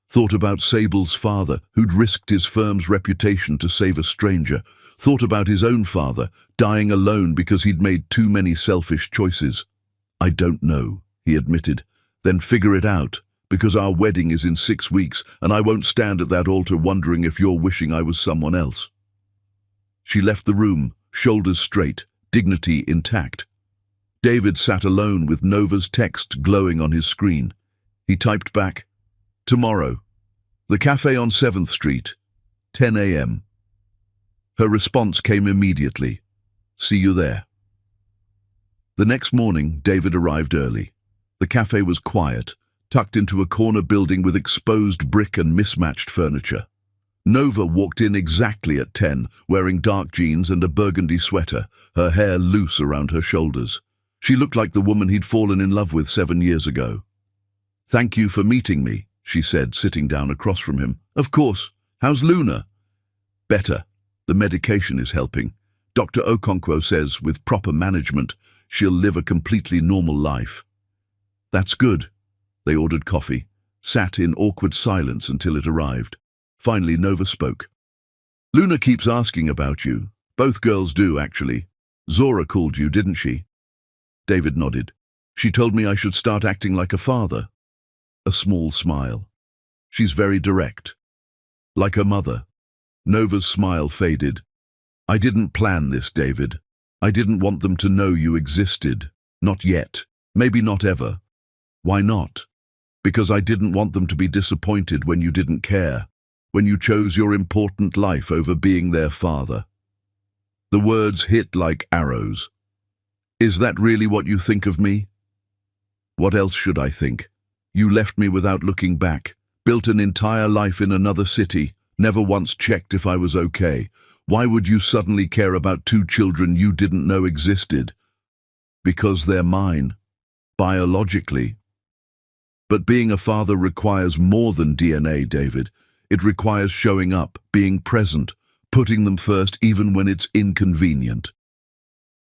Thought about Sable's father, who'd risked his firm's reputation to save a stranger. Thought about his own father, dying alone because he'd made too many selfish choices. I don't know, he admitted. Then figure it out, because our wedding is in 6 weeks, and I won't stand at that altar wondering if you're wishing I was someone else. She left the room, shoulders straight, dignity intact. David sat alone with Nova's text glowing on his screen. He typed back, Tomorrow. The cafe on 7th Street. 10 a.m. Her response came immediately. See you there. The next morning, David arrived early. The cafe was quiet, tucked into a corner building with exposed brick and mismatched furniture. Nova walked in exactly at 10, wearing dark jeans and a burgundy sweater, her hair loose around her shoulders. She looked like the woman he'd fallen in love with 7 years ago. Thank you for meeting me, she said, sitting down across from him. Of course. How's Luna? Better. The medication is helping. Dr. Okonkwo says with proper management, she'll live a completely normal life. That's good. They ordered coffee, sat in awkward silence until it arrived. Finally, Nova spoke. Luna keeps asking about you. Both girls do, actually. Zora called you, didn't she? David nodded. She told me I should start acting like a father. A small smile. She's very direct. Like her mother. Nova's smile faded. I didn't plan this, David. I didn't want them to know you existed. Not yet. Maybe not ever. Why not? Because I didn't want them to be disappointed when you didn't care, when you chose your important life over being their father. The words hit like arrows. Is that really what you think of me? What else should I think? You left me without looking back, built an entire life in another city, never once checked if I was okay. Why would you suddenly care about 2 children you didn't know existed? Because they're mine, biologically. But being a father requires more than DNA, David. It requires showing up, being present, putting them first even when it's inconvenient.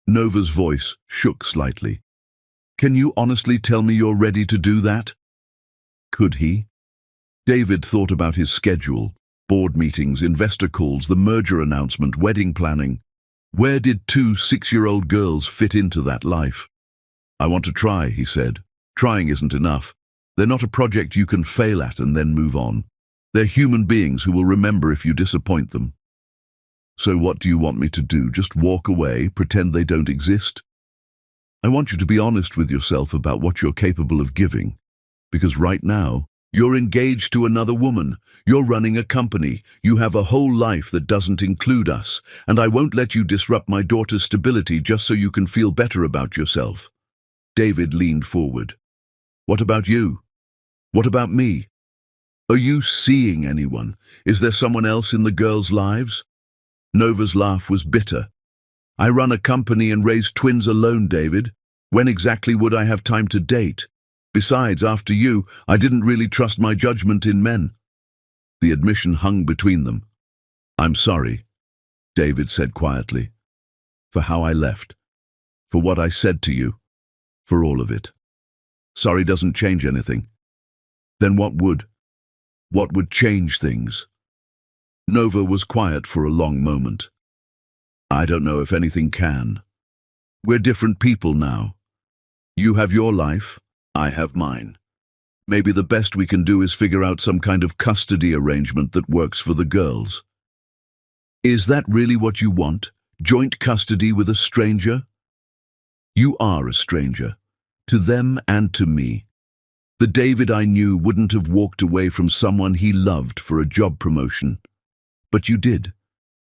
Nova's voice shook slightly. Can you honestly tell me you're ready to do that? Could he? David thought about his schedule, board meetings, investor calls, the merger announcement, wedding planning. Where did 2 6-year-old girls fit into that life? I want to try, he said. Trying isn't enough. They're not a project you can fail at and then move on. They're human beings who will remember if you disappoint them. So what do you want me to do? Just walk away, pretend they don't exist? I want you to be honest with yourself about what you're capable of giving. Because right now, you're engaged to another woman. You're running a company. You have a whole life that doesn't include us. And I won't let you disrupt my daughter's stability just so you can feel better about yourself. David leaned forward. What about you? What about me? Are you seeing anyone? Is there someone else in the girls' lives? Nova's laugh was bitter. I run a company and raise twins alone, David. When exactly would I have time to date? Besides, after you, I didn't really trust my judgment in men. The admission hung between them. I'm sorry, David said quietly, for how I left, for what I said to you, for all of it. Sorry doesn't change anything. Then what would? What would change things? Nova was quiet for a long moment. I don't know if anything can. We're different people now. You have your life, I have mine. Maybe the best we can do is figure out some kind of custody arrangement that works for the girls. Is that really what you want? Joint custody with a stranger? You are a stranger, to them and to me. The David I knew wouldn't have walked away from someone he loved for a job promotion. But you did.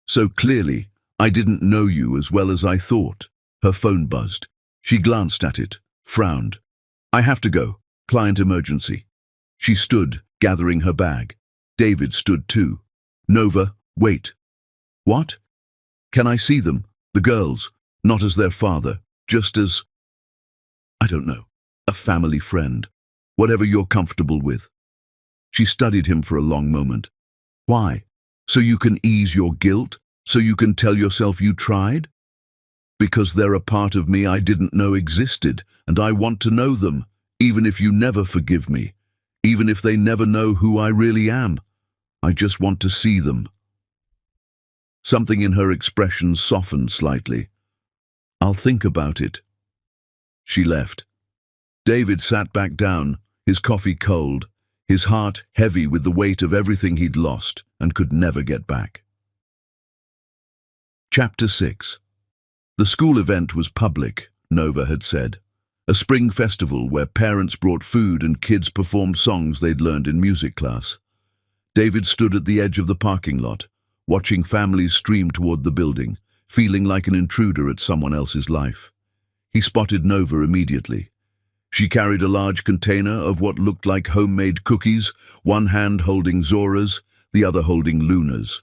So clearly, I didn't know you as well as I thought. Her phone buzzed. She glanced at it, frowned. I have to go. Client emergency. She stood, gathering her bag. David stood too. Nova, wait. What? Can I see them? The girls, not as their father, just as, I don't know, a family friend. Whatever you're comfortable with. She studied him for a long moment. Why? So you can ease your guilt? So you can tell yourself you tried? Because they're a part of me I didn't know existed, and I want to know them, even if you never forgive me, even if they never know who I really am. I just want to see them. Something in her expression softened slightly. I'll think about it. She left. David sat back down, his coffee cold, his heart heavy with the weight of everything he'd lost and could never get back. Chapter 6. The school event was public, Nova had said. A spring festival where parents brought food and kids performed songs they'd learned in music class. David stood at the edge of the parking lot, watching families stream toward the building, feeling like an intruder at someone else's life. He spotted Nova immediately. She carried a large container of what looked like homemade cookies, one hand holding Zora's, the other holding Luna's.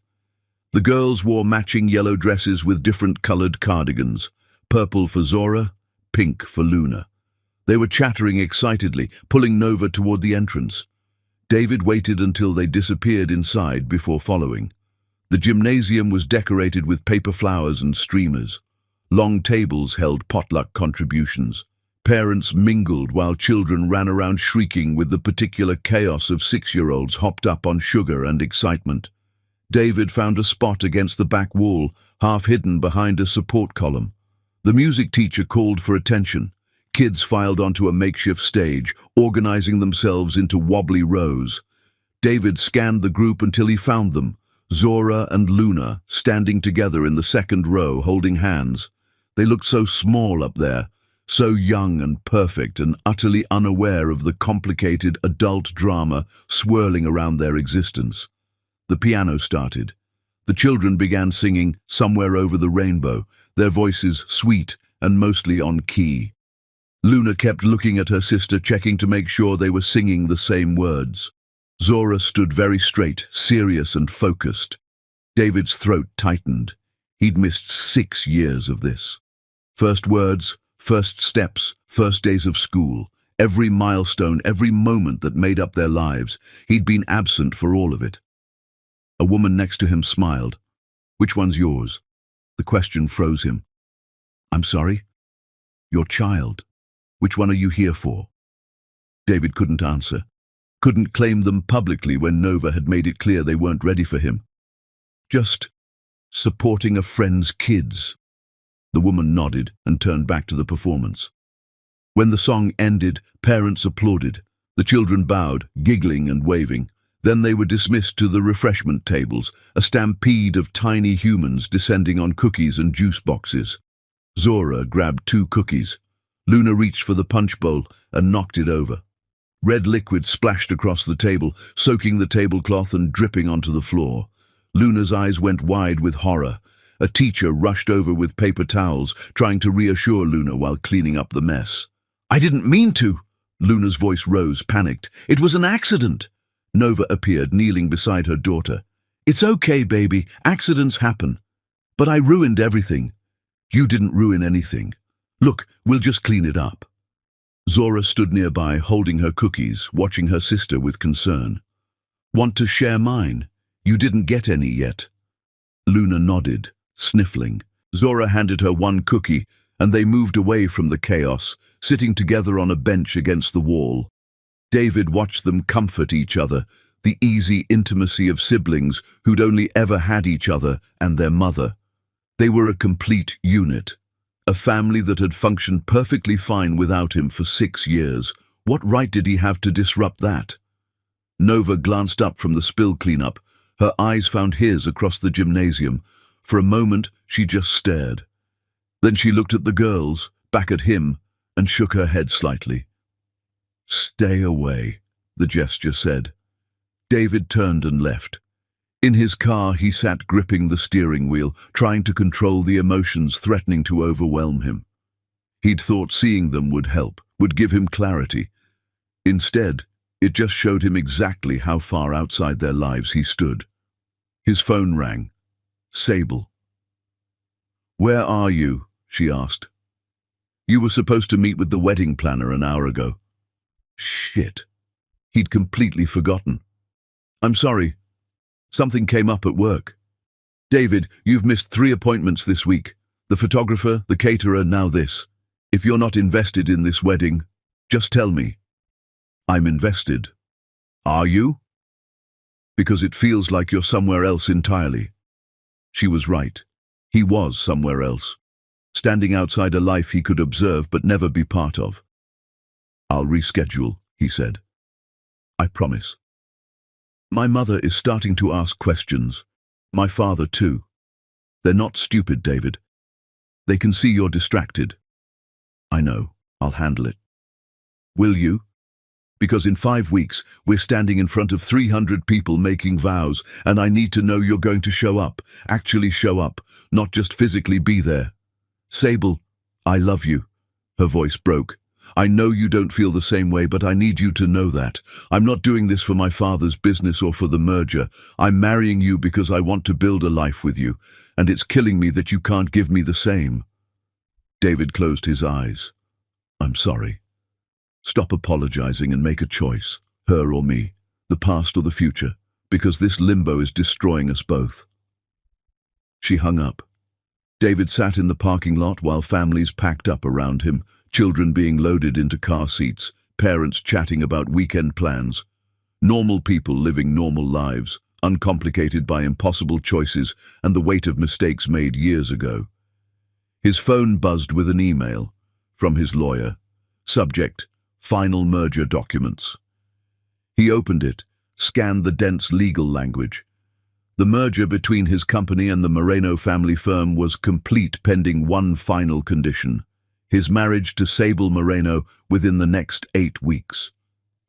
The girls wore matching yellow dresses with different colored cardigans, purple for Zora, pink for Luna. They were chattering excitedly, pulling Nova toward the entrance. David waited until they disappeared inside before following. The gymnasium was decorated with paper flowers and streamers. Long tables held potluck contributions. Parents mingled while children ran around shrieking with the particular chaos of 6-year-olds hopped up on sugar and excitement. David found a spot against the back wall, half hidden behind a support column. The music teacher called for attention. Kids filed onto a makeshift stage, organizing themselves into wobbly rows. David scanned the group until he found them, Zora and Luna, standing together in the second row, holding hands. They looked so small up there, so young and perfect and utterly unaware of the complicated adult drama swirling around their existence. The piano started. The children began singing Somewhere Over the Rainbow, their voices sweet and mostly on key. Luna kept looking at her sister, checking to make sure they were singing the same words. Zora stood very straight, serious and focused. David's throat tightened. He'd missed 6 years of this. First words, first steps, first days of school, every milestone, every moment that made up their lives. He'd been absent for all of it. A woman next to him smiled. Which one's yours? The question froze him. I'm sorry? Your child. Which one are you here for? David couldn't answer. Couldn't claim them publicly when Nova had made it clear they weren't ready for him. Just supporting a friend's kids. The woman nodded and turned back to the performance. When the song ended, parents applauded. The children bowed, giggling and waving. Then they were dismissed to the refreshment tables, a stampede of tiny humans descending on cookies and juice boxes. Zora grabbed 2 cookies. Luna reached for the punch bowl and knocked it over. Red liquid splashed across the table, soaking the tablecloth and dripping onto the floor. Luna's eyes went wide with horror. A teacher rushed over with paper towels, trying to reassure Luna while cleaning up the mess. I didn't mean to. Luna's voice rose, panicked. It was an accident. Nova appeared, kneeling beside her daughter. "It's okay, baby. Accidents happen. But I ruined everything." "You didn't ruin anything. Look, we'll just clean it up." Zora stood nearby, holding her cookies, watching her sister with concern. "Want to share mine? You didn't get any yet." Luna nodded, sniffling. Zora handed her one cookie, and they moved away from the chaos, sitting together on a bench against the wall. David watched them comfort each other, the easy intimacy of siblings who'd only ever had each other and their mother. They were a complete unit, a family that had functioned perfectly fine without him for 6 years. What right did he have to disrupt that? Nova glanced up from the spill cleanup. Her eyes found his across the gymnasium. For a moment, she just stared. Then she looked at the girls, back at him, and shook her head slightly. "Stay away," the gesture said. David turned and left. In his car, he sat gripping the steering wheel, trying to control the emotions threatening to overwhelm him. He'd thought seeing them would help, would give him clarity. Instead, it just showed him exactly how far outside their lives he stood. His phone rang. Sable. "Where are you?" she asked. "You were supposed to meet with the wedding planner an hour ago." Shit. He'd completely forgotten. "I'm sorry. Something came up at work." "David, you've missed 3 appointments this week. The photographer, the caterer, now this. If you're not invested in this wedding, just tell me." "I'm invested." "Are you?" "Because it feels like you're somewhere else entirely." She was right. He was somewhere else, standing outside a life he could observe but never be part of. "I'll reschedule," he said. "I promise." "My mother is starting to ask questions. My father too. They're not stupid, David. They can see you're distracted." "I know. I'll handle it." "Will you? Because in 5 weeks, we're standing in front of 300 people making vows, and I need to know you're going to show up, actually show up, not just physically be there." "Sable, I love you." Her voice broke. "I know you don't feel the same way, but I need you to know that. I'm not doing this for my father's business or for the merger. I'm marrying you because I want to build a life with you, and it's killing me that you can't give me the same." David closed his eyes. "I'm sorry. Stop apologizing and make a choice, her or me, the past or the future, because this limbo is destroying us both." She hung up. David sat in the parking lot while families packed up around him, children being loaded into car seats, parents chatting about weekend plans. Normal people living normal lives, uncomplicated by impossible choices and the weight of mistakes made years ago. His phone buzzed with an email from his lawyer. Subject: Final merger documents. He opened it, scanned the dense legal language. The merger between his company and the Moreno family firm was complete pending one final condition: his marriage to Sable Moreno within the next 8 weeks.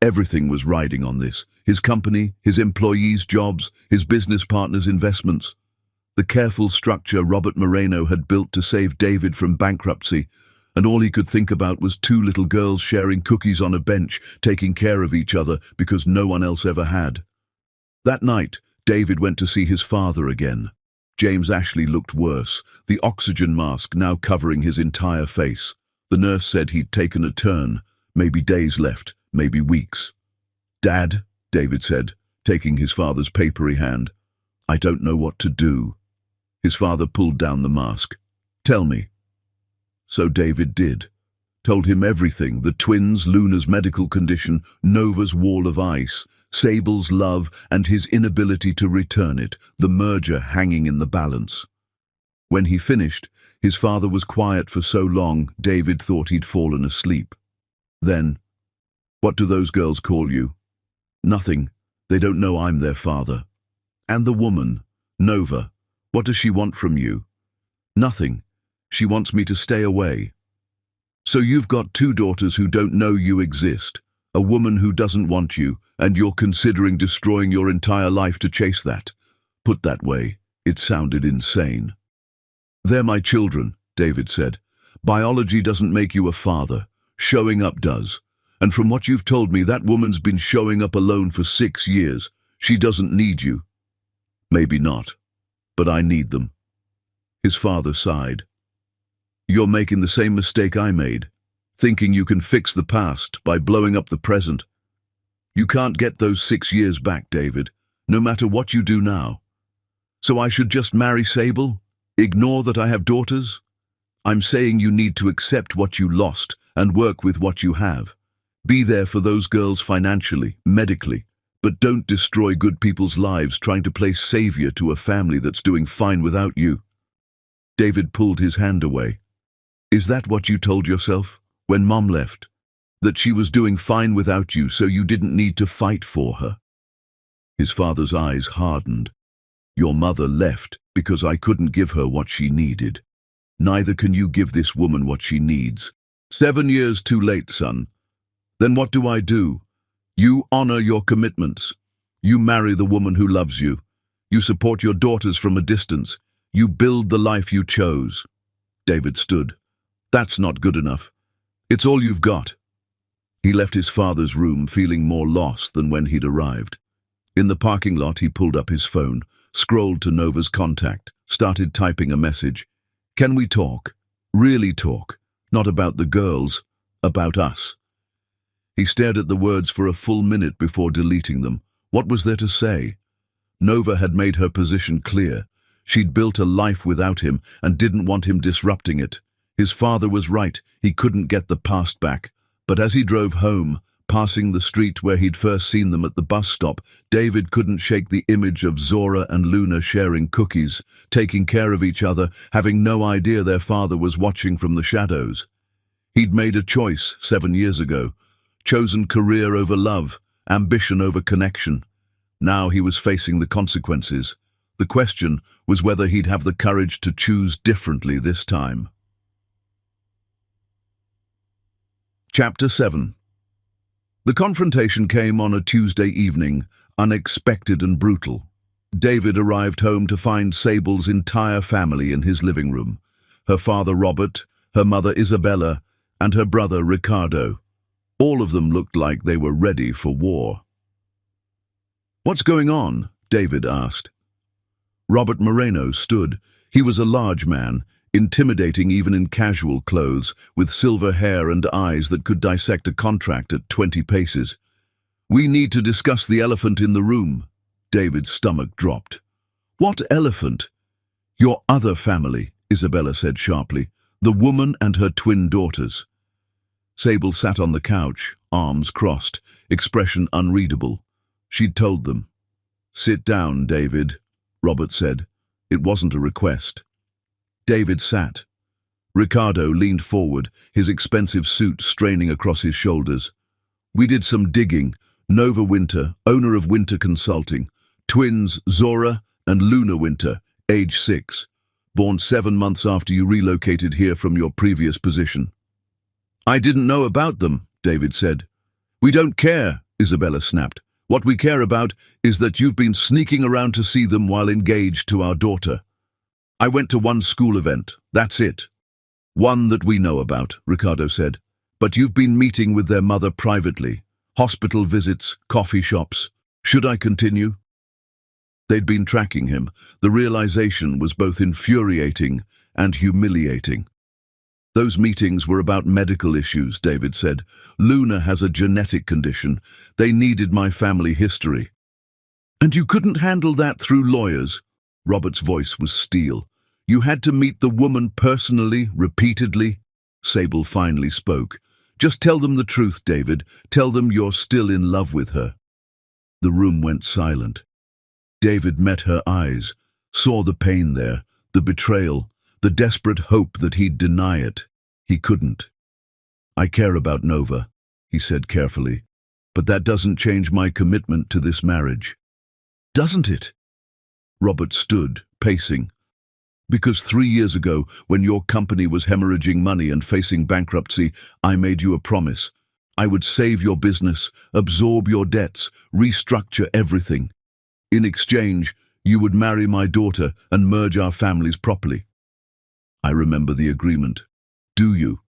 Everything was riding on this: his company, his employees' jobs, his business partners' investments. The careful structure Robert Moreno had built to save David from bankruptcy, and all he could think about was 2 little girls sharing cookies on a bench, taking care of each other because no one else ever had. That night, David went to see his father again. James Ashley looked worse, the oxygen mask now covering his entire face. The nurse said he'd taken a turn, maybe days left, maybe weeks. "Dad," David said, taking his father's papery hand, "I don't know what to do." His father pulled down the mask. "Tell me." So David did. Told him everything: the twins, Luna's medical condition, Nova's wall of ice, Sable's love and his inability to return it, the merger hanging in the balance. When he finished, his father was quiet for so long, David thought he'd fallen asleep. Then, "What do those girls call you?" "Nothing. They don't know I'm their father." "And the woman, Nova, what does she want from you?" "Nothing. She wants me to stay away." "So you've got 2 daughters who don't know you exist, a woman who doesn't want you, and you're considering destroying your entire life to chase that." Put that way, it sounded insane. "They're my children," David said. "Biology doesn't make you a father. Showing up does. And from what you've told me, that woman's been showing up alone for 6 years. She doesn't need you. Maybe not, but I need them. His father sighed. You're making the same mistake I made, thinking you can fix the past by blowing up the present. You can't get those 6 years back, David, no matter what you do now. So I should just marry Sable? Ignore that I have daughters? I'm saying you need to accept what you lost and work with what you have. Be there for those girls financially, medically, but don't destroy good people's lives trying to play savior to a family that's doing fine without you. David pulled his hand away. Is that what you told yourself when Mom left? That she was doing fine without you, so you didn't need to fight for her? His father's eyes hardened. Your mother left because I couldn't give her what she needed. Neither can you give this woman what she needs. 7 years too late, son. Then what do I do? You honor your commitments. You marry the woman who loves you. You support your daughters from a distance. You build the life you chose. David stood. That's not good enough. It's all you've got. He left his father's room feeling more lost than when he'd arrived. In the parking lot, he pulled up his phone, scrolled to Nova's contact, started typing a message. Can we talk? Really talk? Not about the girls, about us. He stared at the words for a full minute before deleting them. What was there to say? Nova had made her position clear. She'd built a life without him and didn't want him disrupting it. His father was right, he couldn't get the past back. But as he drove home, passing the street where he'd first seen them at the bus stop, David couldn't shake the image of Zora and Luna sharing cookies, taking care of each other, having no idea their father was watching from the shadows. He'd made a choice 7 years ago, chosen career over love, ambition over connection. Now he was facing the consequences. The question was whether he'd have the courage to choose differently this time. Chapter 7. The confrontation came on a Tuesday evening, unexpected and brutal. David arrived home to find Sable's entire family in his living room. Her father Robert, her mother Isabella, and her brother Ricardo. All of them looked like they were ready for war. What's going on? David asked. Robert Moreno stood. He was a large man, intimidating even in casual clothes, with silver hair and eyes that could dissect a contract at 20 paces. We need to discuss the elephant in the room. David's stomach dropped. What elephant? Your other family, Isabella said sharply. The woman and her twin daughters. Sable sat on the couch, arms crossed, expression unreadable. She'd told them. Sit down, David, Robert said. It wasn't a request. David sat. Ricardo leaned forward, his expensive suit straining across his shoulders. We did some digging. Nova Winter, owner of Winter Consulting. Twins Zora and Luna Winter, age 6. Born 7 months after you relocated here from your previous position. I didn't know about them, David said. We don't care, Isabella snapped. What we care about is that you've been sneaking around to see them while engaged to our daughter. I went to one school event, that's it. One that we know about, Ricardo said. But you've been meeting with their mother privately. Hospital visits, coffee shops. Should I continue? They'd been tracking him. The realization was both infuriating and humiliating. Those meetings were about medical issues, David said. Luna has a genetic condition. They needed my family history. And you couldn't handle that through lawyers? Robert's voice was steel. You had to meet the woman personally, repeatedly? Sable finally spoke. Just tell them the truth, David. Tell them you're still in love with her. The room went silent. David met her eyes, saw the pain there, the betrayal, the desperate hope that he'd deny it. He couldn't. I care about Nova, he said carefully, but that doesn't change my commitment to this marriage. Doesn't it? Robert stood, pacing. Because 3 years ago, when your company was hemorrhaging money and facing bankruptcy, I made you a promise. I would save your business, absorb your debts, restructure everything. In exchange, you would marry my daughter and merge our families properly. I remember the agreement. Do you?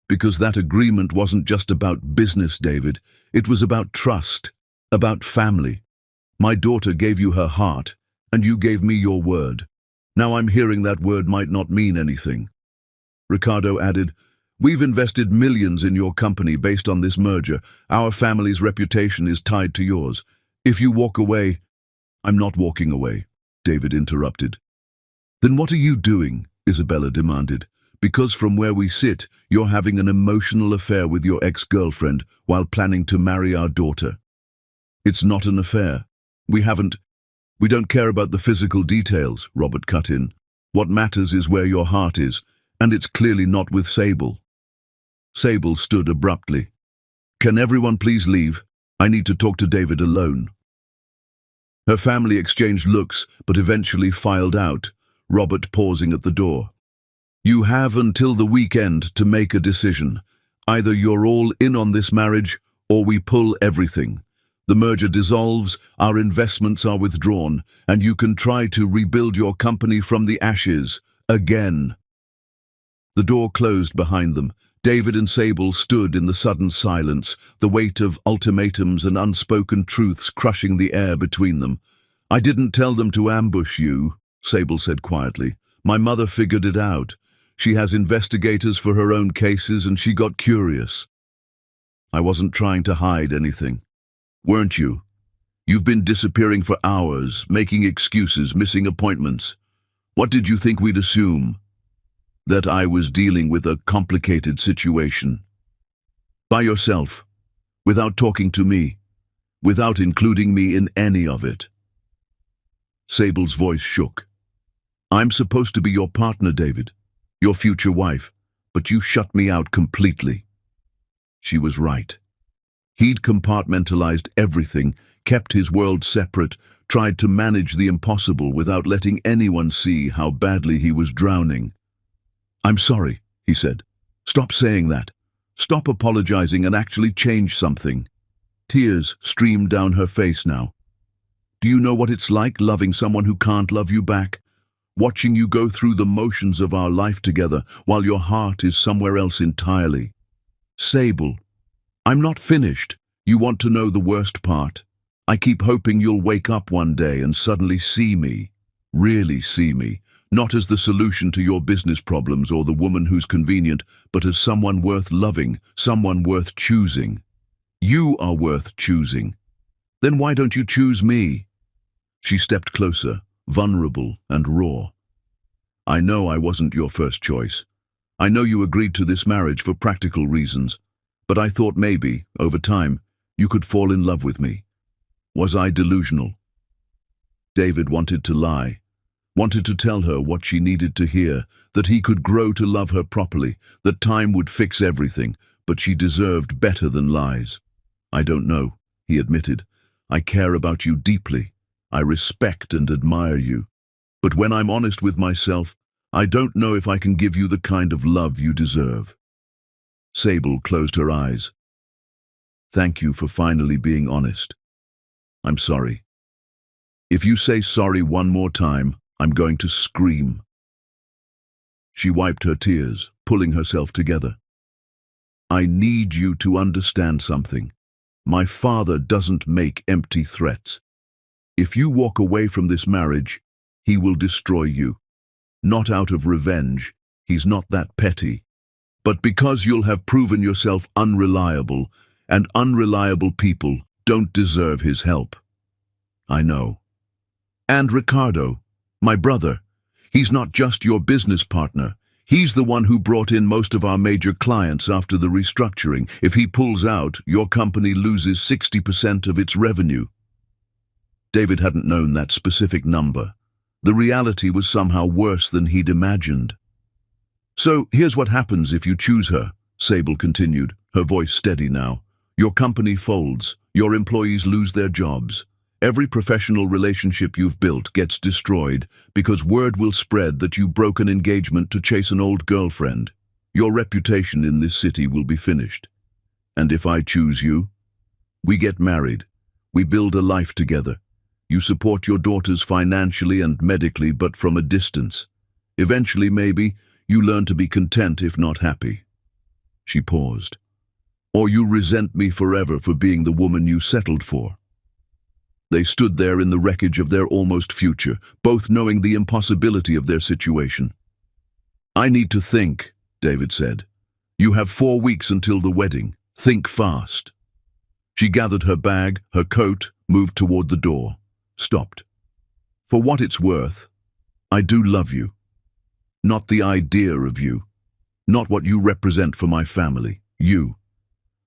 Because that agreement wasn't just about business, David. It was about trust, about family. My daughter gave you her heart, and you gave me your word. Now I'm hearing that word might not mean anything. Ricardo added, "We've invested millions in your company based on this merger. Our family's reputation is tied to yours. If you walk away—" "I'm not walking away," David interrupted. "Then what are you doing?" Isabella demanded. "Because from where we sit, you're having an emotional affair with your ex-girlfriend while planning to marry our daughter." "It's not an affair. We don't care about the physical details," Robert cut in. "What matters is where your heart is, and it's clearly not with Sable." Sable stood abruptly. "Can everyone please leave? I need to talk to David alone." Her family exchanged looks, but eventually filed out, Robert pausing at the door. "You have until the weekend to make a decision. Either you're all in on this marriage, or we pull everything. The merger dissolves, our investments are withdrawn, and you can try to rebuild your company from the ashes, again." The door closed behind them. David and Sable stood in the sudden silence, the weight of ultimatums and unspoken truths crushing the air between them. "I didn't tell them to ambush you," Sable said quietly. "My mother figured it out. She has investigators for her own cases, and she got curious. I wasn't trying to hide anything. Weren't you? You've been disappearing for hours, making excuses, missing appointments. What did you think we'd assume? That I was dealing with a complicated situation. By yourself, without talking to me, without including me in any of it." Sable's voice shook. "I'm supposed to be your partner, David, your future wife, but you shut me out completely." She was right. He'd compartmentalized everything, kept his world separate, tried to manage the impossible without letting anyone see how badly he was drowning. "I'm sorry," he said. "Stop saying that. Stop apologizing and actually change something." Tears streamed down her face now. "Do you know what it's like loving someone who can't love you back? Watching you go through the motions of our life together while your heart is somewhere else entirely." "Sable, I'm not finished. You want to know the worst part? I keep hoping you'll wake up one day and suddenly see me, really see me, not as the solution to your business problems or the woman who's convenient, but as someone worth loving, someone worth choosing. You are worth choosing. Then why don't you choose me?" She stepped closer, vulnerable and raw. "I know I wasn't your first choice. I know you agreed to this marriage for practical reasons. But I thought maybe, over time, you could fall in love with me. Was I delusional?" David wanted to lie, wanted to tell her what she needed to hear, that he could grow to love her properly, that time would fix everything, but she deserved better than lies. "I don't know," he admitted. "I care about you deeply. I respect and admire you. But when I'm honest with myself, I don't know if I can give you the kind of love you deserve." Sable closed her eyes. "Thank you for finally being honest. I'm sorry. If you say sorry one more time, I'm going to scream." She wiped her tears, pulling herself together. "I need you to understand something. My father doesn't make empty threats. If you walk away from this marriage, he will destroy you. Not out of revenge, he's not that petty, but because you'll have proven yourself unreliable, and unreliable people don't deserve his help." "I know. And Ricardo, my brother, he's not just your business partner. He's the one who brought in most of our major clients after the restructuring. If he pulls out, your company loses 60% of its revenue." David hadn't known that specific number. The reality was somehow worse than he'd imagined. "So here's what happens if you choose her," Sable continued, her voice steady now. "Your company folds, your employees lose their jobs. Every professional relationship you've built gets destroyed because word will spread that you broke an engagement to chase an old girlfriend. Your reputation in this city will be finished. And if I choose you, we get married. We build a life together. You support your daughters financially and medically, but from a distance. Eventually, maybe, you learn to be content if not happy." She paused. Or you resent me forever for being the woman you settled for. They stood there in the wreckage of their almost future, both knowing the impossibility of their situation. I need to think, David said. You have 4 weeks until the wedding. Think fast. She gathered her bag, her coat, moved toward the door. Stopped. For what it's worth, I do love you. Not the idea of you. Not what you represent for my family. You.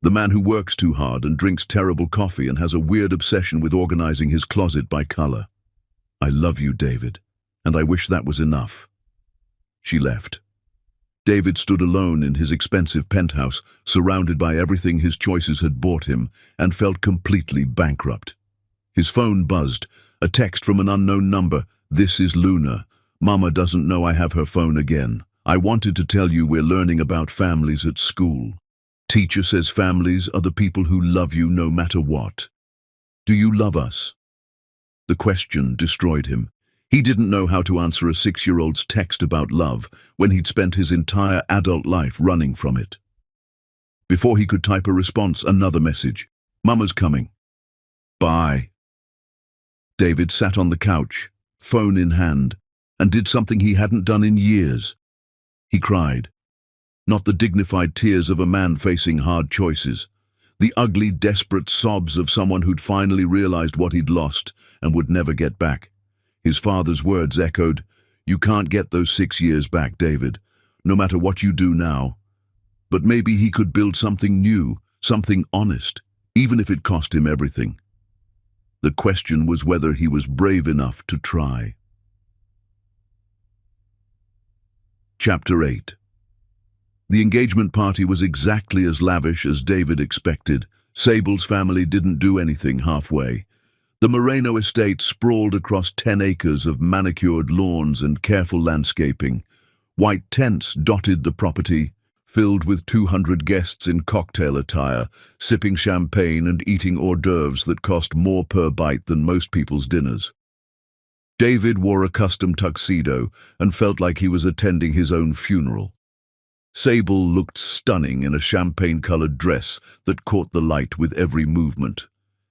The man who works too hard and drinks terrible coffee and has a weird obsession with organizing his closet by color. I love you, David, and I wish that was enough. She left. David stood alone in his expensive penthouse, surrounded by everything his choices had bought him, and felt completely bankrupt. His phone buzzed, a text from an unknown number. This is Luna. Mama doesn't know I have her phone again. I wanted to tell you we're learning about families at school. Teacher says families are the people who love you no matter what. Do you love us? The question destroyed him. He didn't know how to answer a 6-year-old's text about love when he'd spent his entire adult life running from it. Before he could type a response, another message. Mama's coming. Bye. David sat on the couch, phone in hand, and did something he hadn't done in years. He cried. Not the dignified tears of a man facing hard choices. The ugly, desperate sobs of someone who'd finally realized what he'd lost and would never get back. His father's words echoed, You can't get those 6 years back, David, no matter what you do now. But maybe he could build something new, something honest, even if it cost him everything. The question was whether he was brave enough to try. Chapter 8. The engagement party was exactly as lavish as David expected. Sable's family didn't do anything halfway. The Moreno estate sprawled across 10 acres of manicured lawns and careful landscaping. White tents dotted the property, filled with 200 guests in cocktail attire, sipping champagne and eating hors d'oeuvres that cost more per bite than most people's dinners. David wore a custom tuxedo and felt like he was attending his own funeral. Sable looked stunning in a champagne-colored dress that caught the light with every movement.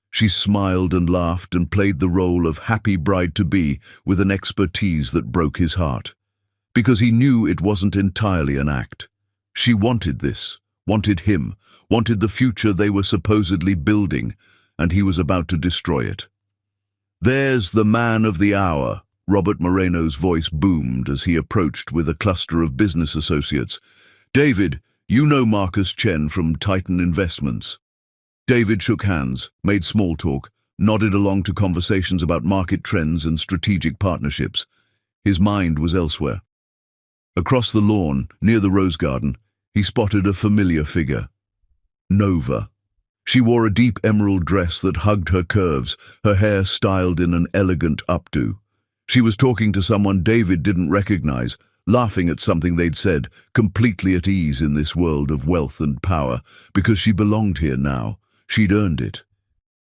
She smiled and laughed and played the role of happy bride-to-be with an expertise that broke his heart. Because he knew it wasn't entirely an act. She wanted this, wanted him, wanted the future they were supposedly building, and he was about to destroy it. There's the man of the hour, Robert Moreno's voice boomed as he approached with a cluster of business associates. David, you know Marcus Chen from Titan Investments. David shook hands, made small talk, nodded along to conversations about market trends and strategic partnerships. His mind was elsewhere. Across the lawn, near the rose garden, he spotted a familiar figure. Nova. She wore a deep emerald dress that hugged her curves, her hair styled in an elegant updo. She was talking to someone David didn't recognize, laughing at something they'd said, completely at ease in this world of wealth and power, because she belonged here now. She'd earned it.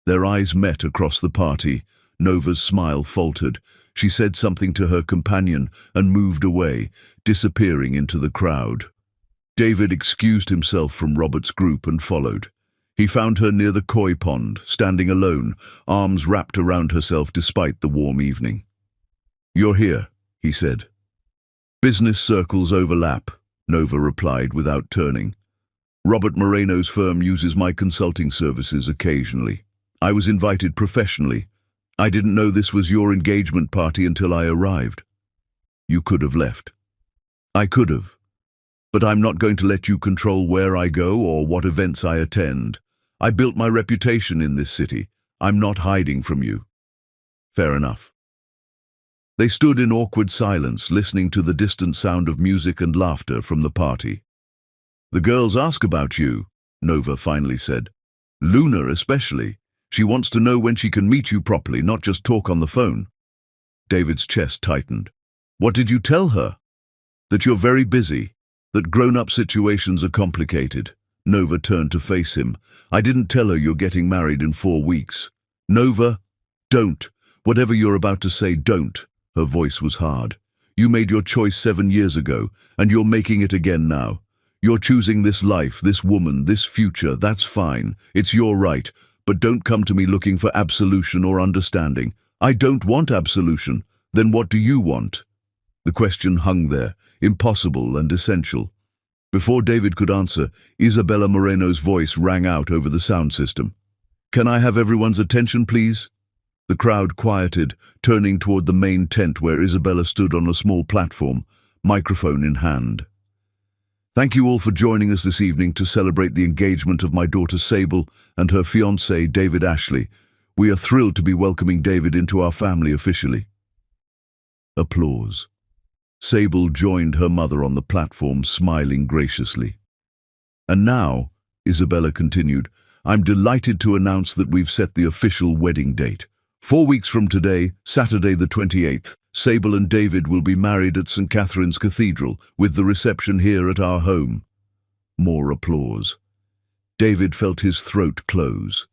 Their eyes met across the party. Nova's smile faltered. She said something to her companion and moved away, disappearing into the crowd. David excused himself from Robert's group and followed. He found her near the koi pond, standing alone, arms wrapped around herself despite the warm evening. You're here, he said. Business circles overlap, Nova replied without turning. Robert Moreno's firm uses my consulting services occasionally. I was invited professionally. I didn't know this was your engagement party until I arrived. You could have left. I could have. But I'm not going to let you control where I go or what events I attend. I built my reputation in this city. I'm not hiding from you. Fair enough. They stood in awkward silence, listening to the distant sound of music and laughter from the party. The girls ask about you, Nova finally said. Luna especially. She wants to know when she can meet you properly, not just talk on the phone. David's chest tightened. What did you tell her? That you're very busy, that grown-up situations are complicated. Nova turned to face him. I didn't tell her you're getting married in 4 weeks. Nova, don't. Whatever you're about to say, don't. Her voice was hard. You made your choice 7 years ago, and you're making it again now. You're choosing this life, this woman, this future. That's fine. It's your right. But don't come to me looking for absolution or understanding. I don't want absolution. Then what do you want? The question hung there, impossible and essential. Before David could answer, Isabella Moreno's voice rang out over the sound system. Can I have everyone's attention, please? The crowd quieted, turning toward the main tent where Isabella stood on a small platform, microphone in hand. Thank you all for joining us this evening to celebrate the engagement of my daughter Sable and her fiancé, David Ashley. We are thrilled to be welcoming David into our family officially. Applause. Sable joined her mother on the platform, smiling graciously. And now, Isabella continued, I'm delighted to announce that we've set the official wedding date. 4 weeks from today, Saturday the 28th, Sable and David will be married at St. Catherine's Cathedral, with the reception here at our home. More applause. David felt his throat close.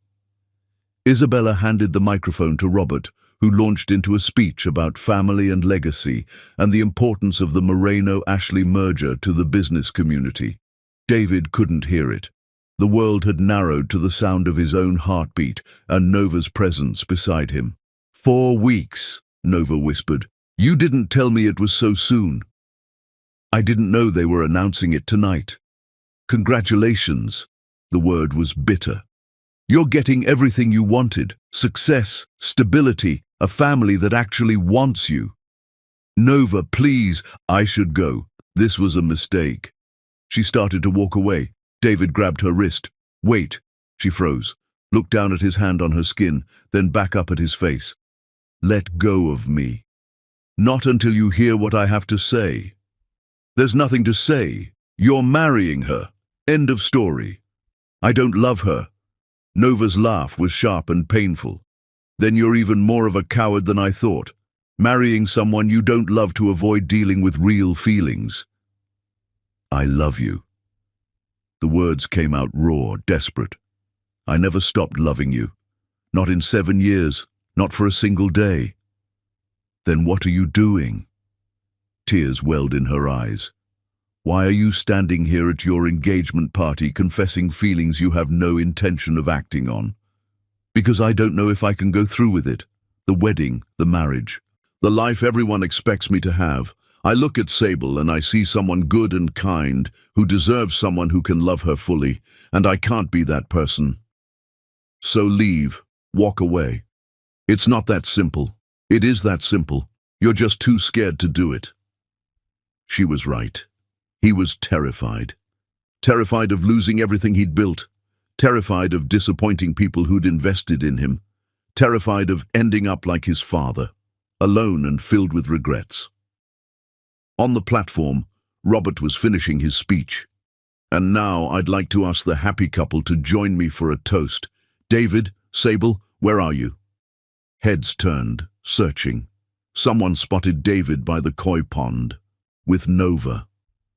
Isabella handed the microphone to Robert, who launched into a speech about family and legacy and the importance of the Moreno-Ashley merger to the business community. David couldn't hear it. The world had narrowed to the sound of his own heartbeat and Nova's presence beside him. 4 weeks, Nova whispered. You didn't tell me it was so soon. I didn't know they were announcing it tonight. Congratulations. The word was bitter. You're getting everything you wanted. Success, stability, a family that actually wants you. Nova, please, I should go. This was a mistake. She started to walk away. David grabbed her wrist. Wait. She froze, looked down at his hand on her skin, then back up at his face. Let go of me. Not until you hear what I have to say. There's nothing to say. You're marrying her. End of story. I don't love her. Nova's laugh was sharp and painful. Then you're even more of a coward than I thought. Marrying someone you don't love to avoid dealing with real feelings. I love you. The words came out raw, desperate. I never stopped loving you. Not in 7 years. Not for a single day. Then what are you doing? Tears welled in her eyes. Why are you standing here at your engagement party confessing feelings you have no intention of acting on? Because I don't know if I can go through with it. The wedding, the marriage, the life everyone expects me to have. I look at Sable and I see someone good and kind who deserves someone who can love her fully, and I can't be that person. So leave, walk away. It's not that simple. It is that simple. You're just too scared to do it. She was right. He was terrified. Terrified of losing everything he'd built. Terrified of disappointing people who'd invested in him. Terrified of ending up like his father, alone and filled with regrets. On the platform, Robert was finishing his speech. And now I'd like to ask the happy couple to join me for a toast. David, Sable, where are you? Heads turned, searching. Someone spotted David by the koi pond, with Nova.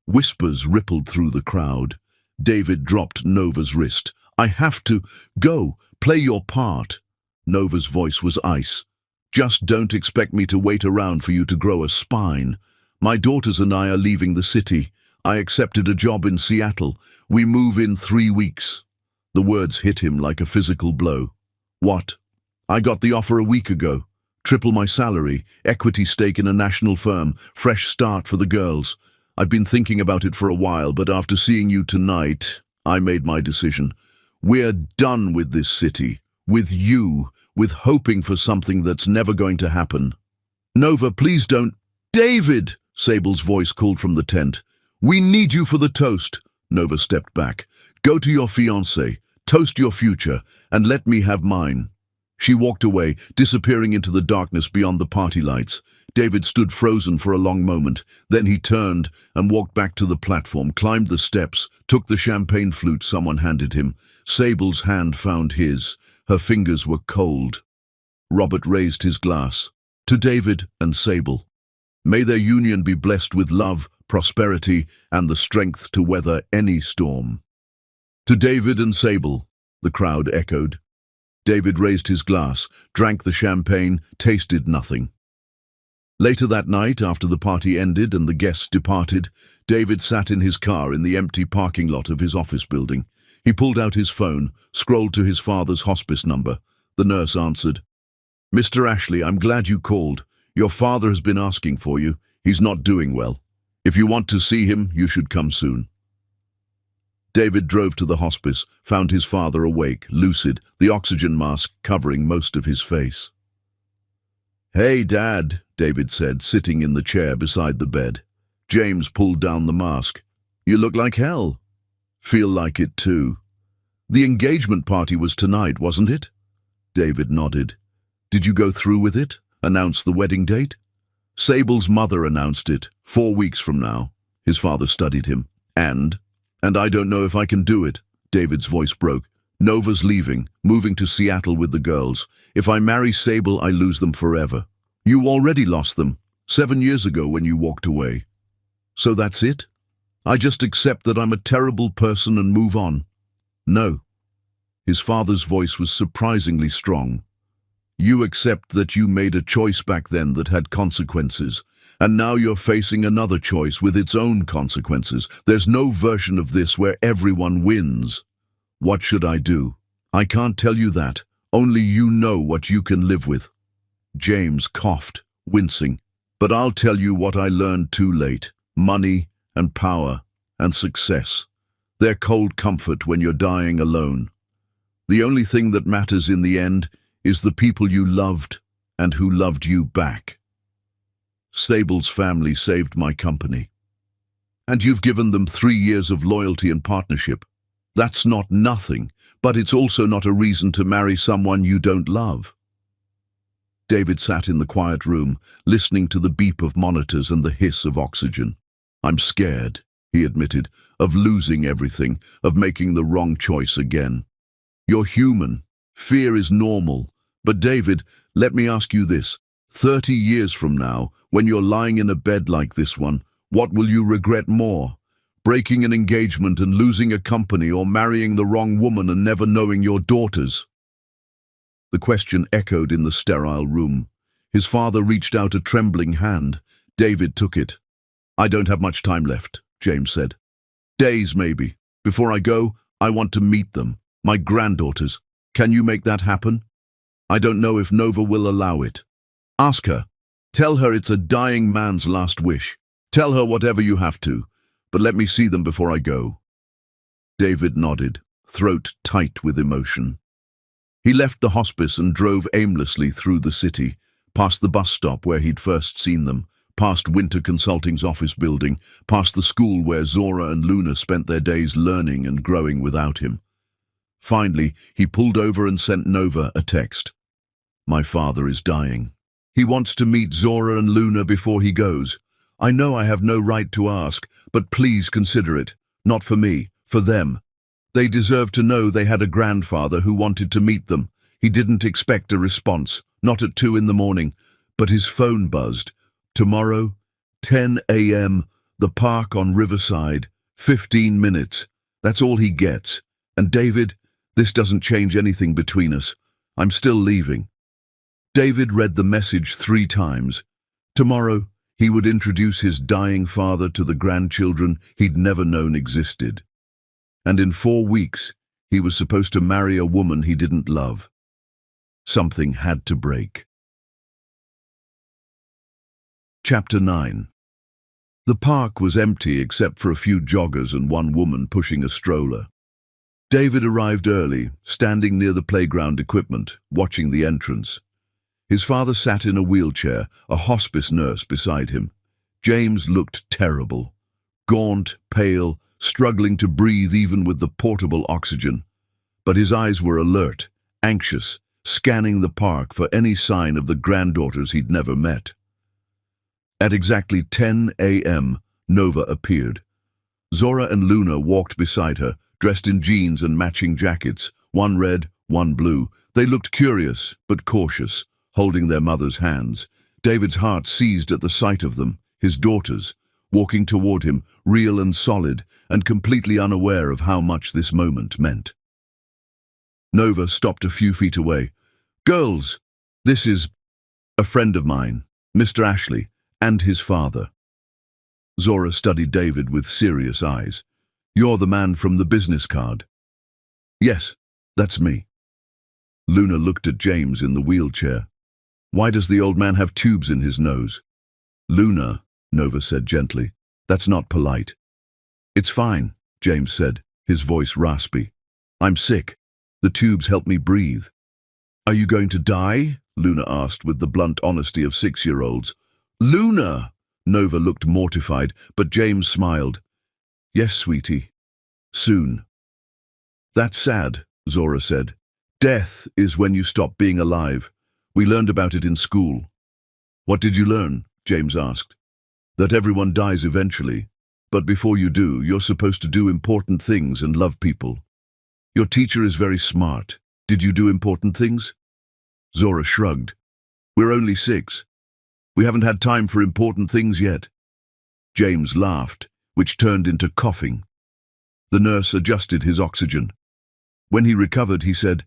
Whispers rippled through the crowd. David dropped Nova's wrist. I have to go, play your part. Nova's voice was ice. Just don't expect me to wait around for you to grow a spine. My daughters and I are leaving the city. I accepted a job in Seattle. We move in 3 weeks. The words hit him like a physical blow. What? I got the offer a week ago. Triple my salary, equity stake in a national firm, fresh start for the girls. I've been thinking about it for a while, but after seeing you tonight, I made my decision. We're done with this city, with you, with hoping for something that's never going to happen. Nova, please don't. David! Sable's voice called from the tent. We need you for the toast. Nova stepped back. Go to your fiancé, toast your future, and let me have mine. She walked away, disappearing into the darkness beyond the party lights. David stood frozen for a long moment. Then he turned and walked back to the platform, climbed the steps, took the champagne flute someone handed him. Sable's hand found his. Her fingers were cold. Robert raised his glass. To David and Sable. May their union be blessed with love, prosperity, and the strength to weather any storm. To David and Sable, the crowd echoed. David raised his glass, drank the champagne, tasted nothing. Later that night, after the party ended and the guests departed, David sat in his car in the empty parking lot of his office building. He pulled out his phone, scrolled to his father's hospice number. The nurse answered. "Mr. Ashley, I'm glad you called. Your father has been asking for you. He's not doing well. If you want to see him, you should come soon." David drove to the hospice, found his father awake, lucid, the oxygen mask covering most of his face. "Hey, Dad," David said, sitting in the chair beside the bed. James pulled down the mask. "You look like hell." "Feel like it too." "The engagement party was tonight, wasn't it?" David nodded. "Did you go through with it? Announce the wedding date?" "Sable's mother announced it, 4 weeks from now." His father studied him. And I don't know if I can do it." David's voice broke. "Nova's leaving, moving to Seattle with the girls. If I marry Sable, I lose them forever." "You already lost them, 7 years ago when you walked away." "So that's it? I just accept that I'm a terrible person and move on?" "No." His father's voice was surprisingly strong. "You accept that you made a choice back then that had consequences, and now you're facing another choice with its own consequences. There's no version of this where everyone wins." "What should I do?" "I can't tell you that. Only you know what you can live with." James coughed, wincing. "But I'll tell you what I learned too late. Money and power and success. They're cold comfort when you're dying alone. The only thing that matters in the end is the people you loved and who loved you back. Sable's family saved my company. And you've given them 3 years of loyalty and partnership. That's not nothing, but it's also not a reason to marry someone you don't love." David sat in the quiet room, listening to the beep of monitors and the hiss of oxygen. "I'm scared," he admitted, "of losing everything, of making the wrong choice again." "You're human. Fear is normal. But David, let me ask you this. 30 years from now, when you're lying in a bed like this one, what will you regret more? Breaking an engagement and losing a company, or marrying the wrong woman and never knowing your daughters?" The question echoed in the sterile room. His father reached out a trembling hand. David took it. "I don't have much time left," James said. "Days, maybe. Before I go, I want to meet them, my granddaughters. Can you make that happen? I don't know if Nova will allow it. Ask her. Tell her it's a dying man's last wish. Tell her whatever you have to, but let me see them before I go." David nodded, throat tight with emotion. He left the hospice and drove aimlessly through the city, past the bus stop where he'd first seen them, past Winter Consulting's office building, past the school where Zora and Luna spent their days learning and growing without him. Finally, he pulled over and sent Nova a text. "My father is dying. He wants to meet Zora and Luna before he goes. I know I have no right to ask, but please consider it. Not for me, for them. They deserve to know they had a grandfather who wanted to meet them. He didn't expect a response, not at 2 in the morning, but his phone buzzed. Tomorrow, 10 a.m., the park on Riverside, 15 minutes. That's all he gets. And David, this doesn't change anything between us. I'm still leaving." David read the message 3 times. Tomorrow, he would introduce his dying father to the grandchildren he'd never known existed. And in 4 weeks, he was supposed to marry a woman he didn't love. Something had to break. Chapter 9. The park was empty except for a few joggers and one woman pushing a stroller. David arrived early, standing near the playground equipment, watching the entrance. His father sat in a wheelchair, a hospice nurse beside him. James looked terrible. Gaunt, pale, struggling to breathe even with the portable oxygen. But his eyes were alert, anxious, scanning the park for any sign of the granddaughters he'd never met. At exactly 10 a.m., Nova appeared. Zora and Luna walked beside her, dressed in jeans and matching jackets, one red, one blue. They looked curious, but cautious, holding their mother's hands. David's heart seized at the sight of them, his daughters, walking toward him, real and solid, and completely unaware of how much this moment meant. Nova stopped a few feet away. "Girls, this is a friend of mine." Mr. Ashley and his father. Zora studied David with serious eyes. You're the man from the business card. Yes, that's me. Luna looked at James in the wheelchair. Why does the old man have tubes in his nose? Luna, Nova said gently, that's not polite. It's fine, James said, his voice raspy. I'm sick. The tubes help me breathe. Are you going to die? Luna asked with the blunt honesty of 6-year-olds. Luna! Nova looked mortified, but James smiled. Yes, sweetie. Soon. That's sad, Zora said. Death is when you stop being alive. We learned about it in school. What did you learn? James asked. That everyone dies eventually. But before you do, you're supposed to do important things and love people. Your teacher is very smart. Did you do important things? Zora shrugged. We're only 6. We haven't had time for important things yet. James laughed, which turned into coughing. The nurse adjusted his oxygen. When he recovered, he said,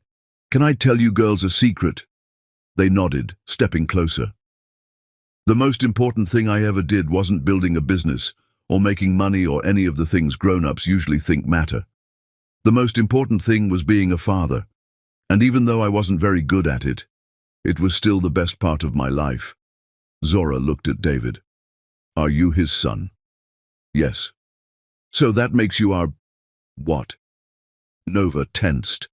Can I tell you girls a secret? They nodded, stepping closer. The most important thing I ever did wasn't building a business, or making money, or any of the things grown-ups usually think matter. The most important thing was being a father, and even though I wasn't very good at it, it was still the best part of my life. Zora looked at David. Are you his son? Yes. So that makes you our... what? Nova tensed.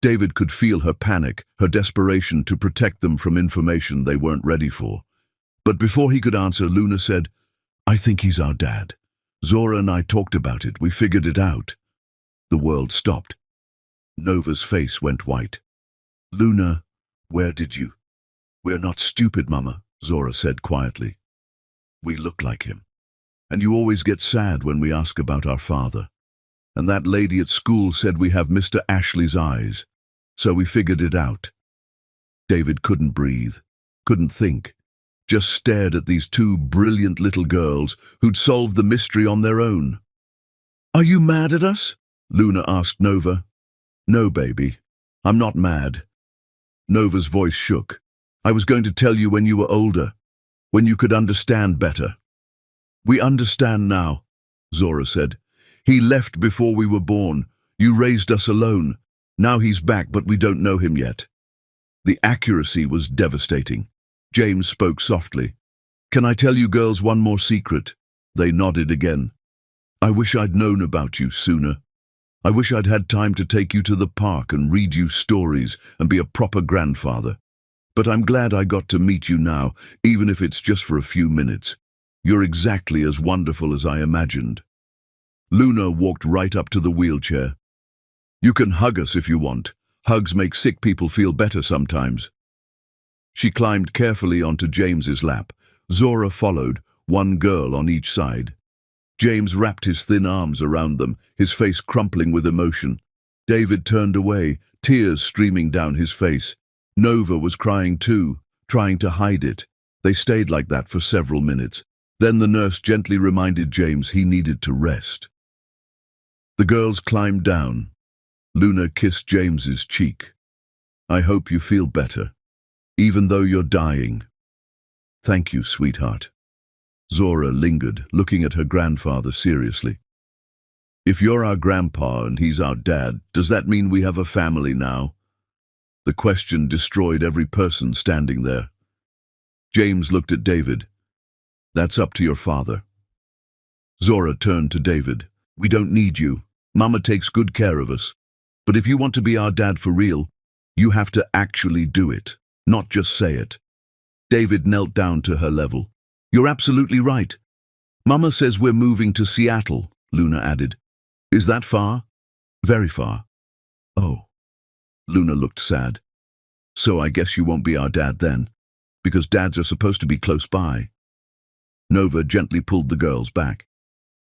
David could feel her panic, her desperation to protect them from information they weren't ready for. But before he could answer, Luna said, I think he's our dad. Zora and I talked about it. We figured it out. The world stopped. Nova's face went white. Luna, where did you? We're not stupid, Mama, Zora said quietly. We look like him. And you always get sad when we ask about our father. And that lady at school said we have Mr. Ashley's eyes. So we figured it out. David couldn't breathe, couldn't think, just stared at these 2 brilliant little girls who'd solved the mystery on their own. Are you mad at us? Luna asked Nova. No, baby. I'm not mad. Nova's voice shook. I was going to tell you when you were older, when you could understand better. We understand now, Zora said. He left before we were born. You raised us alone. Now he's back, but we don't know him yet. The accuracy was devastating. James spoke softly. Can I tell you girls one more secret? They nodded again. I wish I'd known about you sooner. I wish I'd had time to take you to the park and read you stories and be a proper grandfather. But I'm glad I got to meet you now, even if it's just for a few minutes. You're exactly as wonderful as I imagined. Luna walked right up to the wheelchair. You can hug us if you want. Hugs make sick people feel better sometimes. She climbed carefully onto James's lap. Zora followed, one girl on each side. James wrapped his thin arms around them, his face crumpling with emotion. David turned away, tears streaming down his face. Nova was crying too, trying to hide it. They stayed like that for several minutes. Then the nurse gently reminded James he needed to rest. The girls climbed down. Luna kissed James's cheek. I hope you feel better, even though you're dying. Thank you, sweetheart. Zora lingered, looking at her grandfather seriously. If you're our grandpa and he's our dad, does that mean we have a family now? The question destroyed every person standing there. James looked at David. That's up to your father. Zora turned to David. We don't need you. Mama takes good care of us. But if you want to be our dad for real, you have to actually do it, not just say it. David knelt down to her level. You're absolutely right. Mama says we're moving to Seattle, Luna added. Is that far? Very far. Oh. Luna looked sad. So I guess you won't be our dad then, because dads are supposed to be close by. Nova gently pulled the girls back.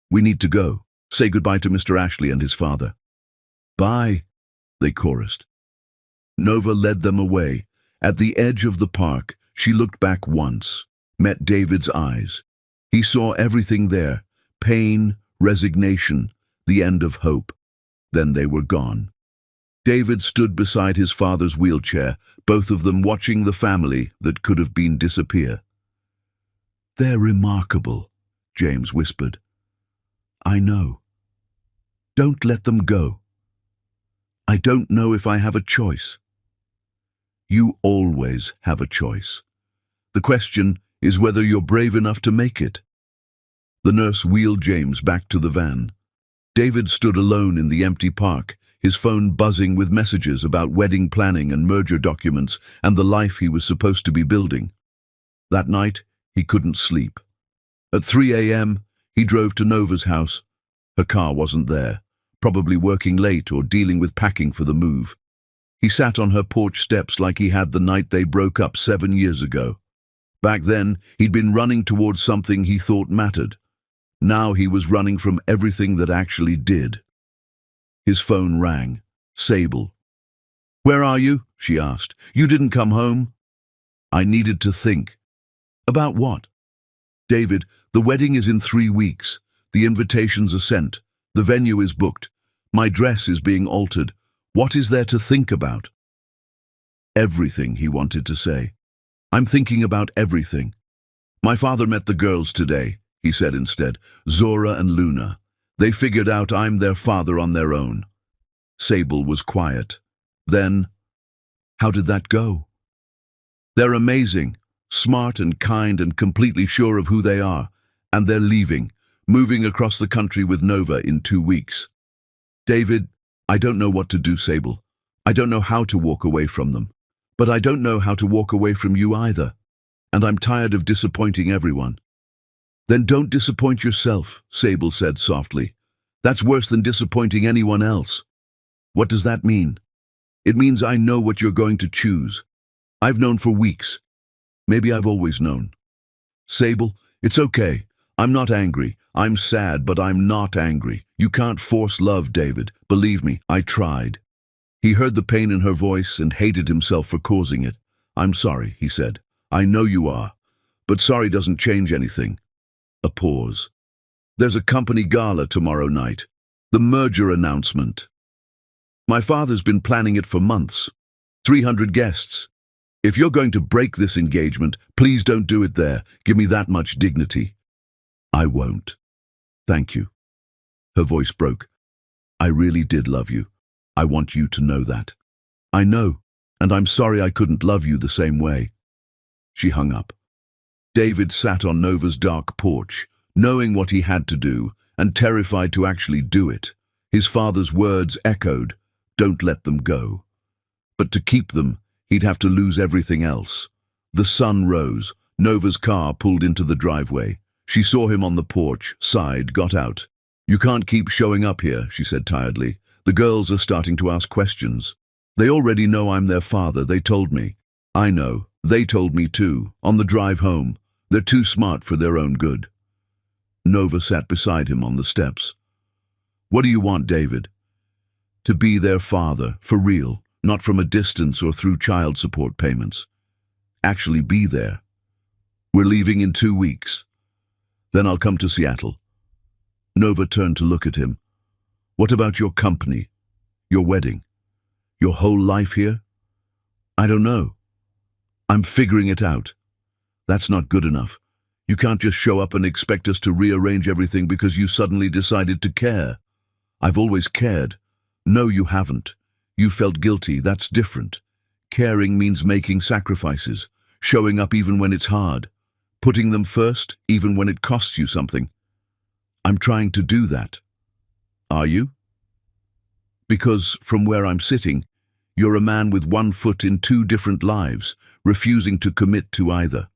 We need to go. Say goodbye to Mr. Ashley and his father. Bye, they chorused. Nova led them away. At the edge of the park, she looked back once, met David's eyes. He saw everything there, pain, resignation, the end of hope. Then they were gone. David stood beside his father's wheelchair, both of them watching the family that could have been disappear. They're remarkable, James whispered. I know. Don't let them go. I don't know if I have a choice. You always have a choice. The question is whether you're brave enough to make it. The nurse wheeled James back to the van. David stood alone in the empty park, his phone buzzing with messages about wedding planning and merger documents and the life he was supposed to be building. That night, he couldn't sleep. At 3 a.m., he drove to Nova's house. Her car wasn't there, probably working late or dealing with packing for the move. He sat on her porch steps like he had the night they broke up 7 years ago. Back then, he'd been running towards something he thought mattered. Now he was running from everything that actually did. His phone rang. Sable. "Where are you?" she asked. "You didn't come home?" I needed to think. About what? "David, the wedding is in 3 weeks. The invitations are sent. The venue is booked. My dress is being altered. What is there to think about?" Everything, he wanted to say. "I'm thinking about everything. My father met the girls today," he said instead. "Zora and Luna. They figured out I'm their father on their own." Sable was quiet. Then, "How did that go?" "They're amazing, smart and kind and completely sure of who they are. And they're leaving, moving across the country with Nova in 2 weeks. David, I don't know what to do, Sable. I don't know how to walk away from them. But I don't know how to walk away from you either. And I'm tired of disappointing everyone." "Then don't disappoint yourself," Sable said softly. "That's worse than disappointing anyone else." "What does that mean?" "It means I know what you're going to choose. I've known for weeks. Maybe I've always known." "Sable, it's okay. I'm not angry. I'm sad, but I'm not angry. You can't force love, David. Believe me, I tried." He heard the pain in her voice and hated himself for causing it. "I'm sorry," he said. "I know you are. But sorry doesn't change anything." A pause. "There's a company gala tomorrow night. The merger announcement. My father's been planning it for months. 300 guests. If you're going to break this engagement, please don't do it there. Give me that much dignity." "I won't. Thank you." Her voice broke. "I really did love you. I want you to know that." "I know, and I'm sorry I couldn't love you the same way." She hung up. David sat on Nova's dark porch, knowing what he had to do, and terrified to actually do it. His father's words echoed, "Don't let them go." But to keep them, he'd have to lose everything else. The sun rose. Nova's car pulled into the driveway. She saw him on the porch, sighed, got out. "You can't keep showing up here," she said tiredly. "The girls are starting to ask questions. They already know I'm their father, they told me." "I know. They told me too, on the drive home. They're too smart for their own good." Nova sat beside him on the steps. "What do you want, David?" "To be their father, for real, not from a distance or through child support payments. Actually be there. We're leaving in 2 weeks. Then I'll come to Seattle." Nova turned to look at him. "What about your company? Your wedding? Your whole life here?" "I don't know. I'm figuring it out. That's not good enough. You can't just show up and expect us to rearrange everything because you suddenly decided to care. I've always cared." "No, you haven't. You felt guilty, that's different. Caring means making sacrifices, showing up even when it's hard, putting them first even when it costs you something." "I'm trying to do that." "Are you?" "Because from where I'm sitting, you're a man with 1 foot in 2 different lives, refusing to commit to either.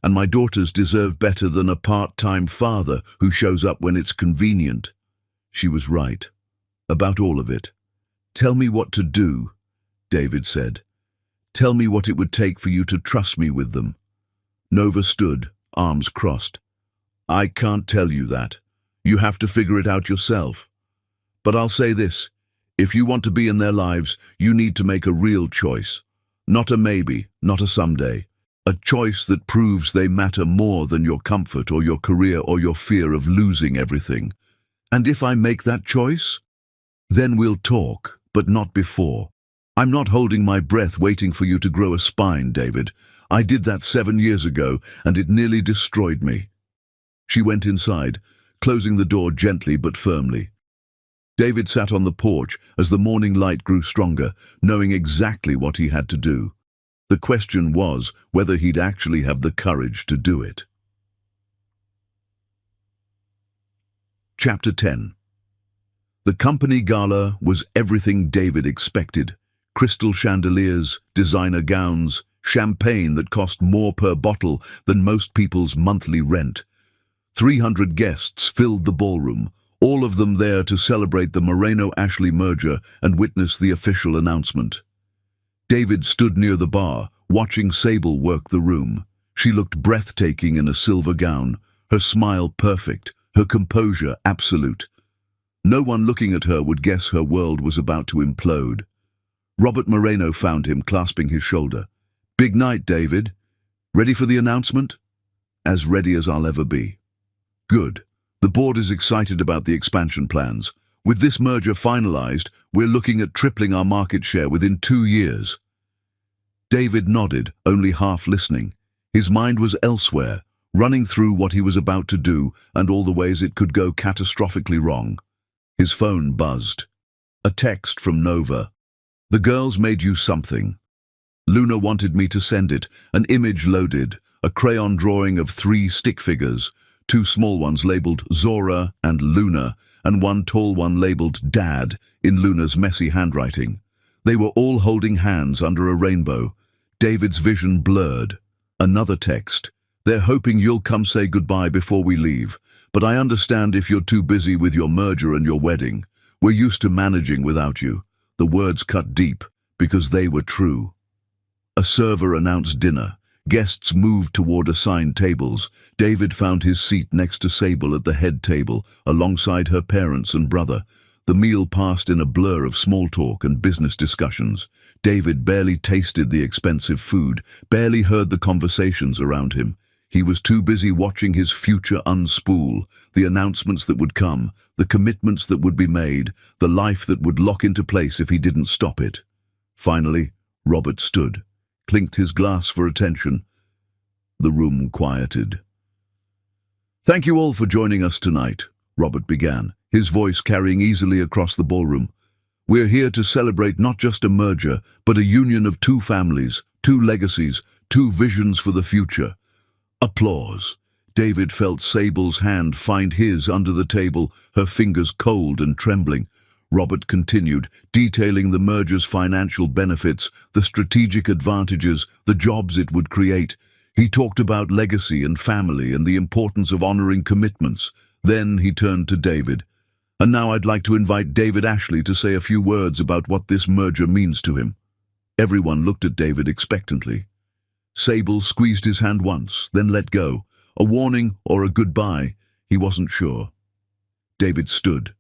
And my daughters deserve better than a part-time father who shows up when it's convenient." She was right. About all of it. "Tell me what to do," David said. "Tell me what it would take for you to trust me with them." Nova stood, arms crossed. "I can't tell you that. You have to figure it out yourself. But I'll say this. If you want to be in their lives, you need to make a real choice. Not a maybe, not a someday. A choice that proves they matter more than your comfort or your career or your fear of losing everything. And if I make that choice, then we'll talk, but not before. I'm not holding my breath waiting for you to grow a spine, David. I did that 7 years ago, and it nearly destroyed me." She went inside, closing the door gently but firmly. David sat on the porch as the morning light grew stronger, knowing exactly what he had to do. The question was whether he'd actually have the courage to do it. Chapter 10. The company gala was everything David expected. Crystal chandeliers, designer gowns, champagne that cost more per bottle than most people's monthly rent. 300 guests filled the ballroom, all of them there to celebrate the Moreno-Ashley merger and witness the official announcement. David stood near the bar, watching Sable work the room. She looked breathtaking in a silver gown, her smile perfect, her composure absolute. No one looking at her would guess her world was about to implode. Robert Moreno found him, clasping his shoulder. "Big night, David. Ready for the announcement?" "As ready as I'll ever be." "Good. The board is excited about the expansion plans. With this merger finalized, we're looking at tripling our market share within 2 years." David nodded, only half listening. His mind was elsewhere, running through what he was about to do and all the ways it could go catastrophically wrong. His phone buzzed. A text from Nova. "The girls made you something. Luna wanted me to send it." An image loaded, a crayon drawing of 3 stick figures, 2 small ones labeled Zora and Luna, and 1 tall one labeled Dad in Luna's messy handwriting. They were all holding hands under a rainbow. David's vision blurred. Another text. "They're hoping you'll come say goodbye before we leave, but I understand if you're too busy with your merger and your wedding. We're used to managing without you." The words cut deep, because they were true. A server announced dinner. Guests moved toward assigned tables. David found his seat next to Sable at the head table, alongside her parents and brother. The meal passed in a blur of small talk and business discussions. David barely tasted the expensive food, barely heard the conversations around him. He was too busy watching his future unspool, the announcements that would come, the commitments that would be made, the life that would lock into place if he didn't stop it. Finally, Robert stood, clinked his glass for attention. The room quieted. "Thank you all for joining us tonight," Robert began, his voice carrying easily across the ballroom. "We're here to celebrate not just a merger, but a union of 2 families, 2 legacies, 2 visions for the future." Applause. David felt Sable's hand find his under the table, her fingers cold and trembling. Robert continued, detailing the merger's financial benefits, the strategic advantages, the jobs it would create. He talked about legacy and family and the importance of honoring commitments. Then he turned to David. "And now I'd like to invite David Ashley to say a few words about what this merger means to him." Everyone looked at David expectantly. Sable squeezed his hand once, then let go. A warning or a goodbye, he wasn't sure. David stood,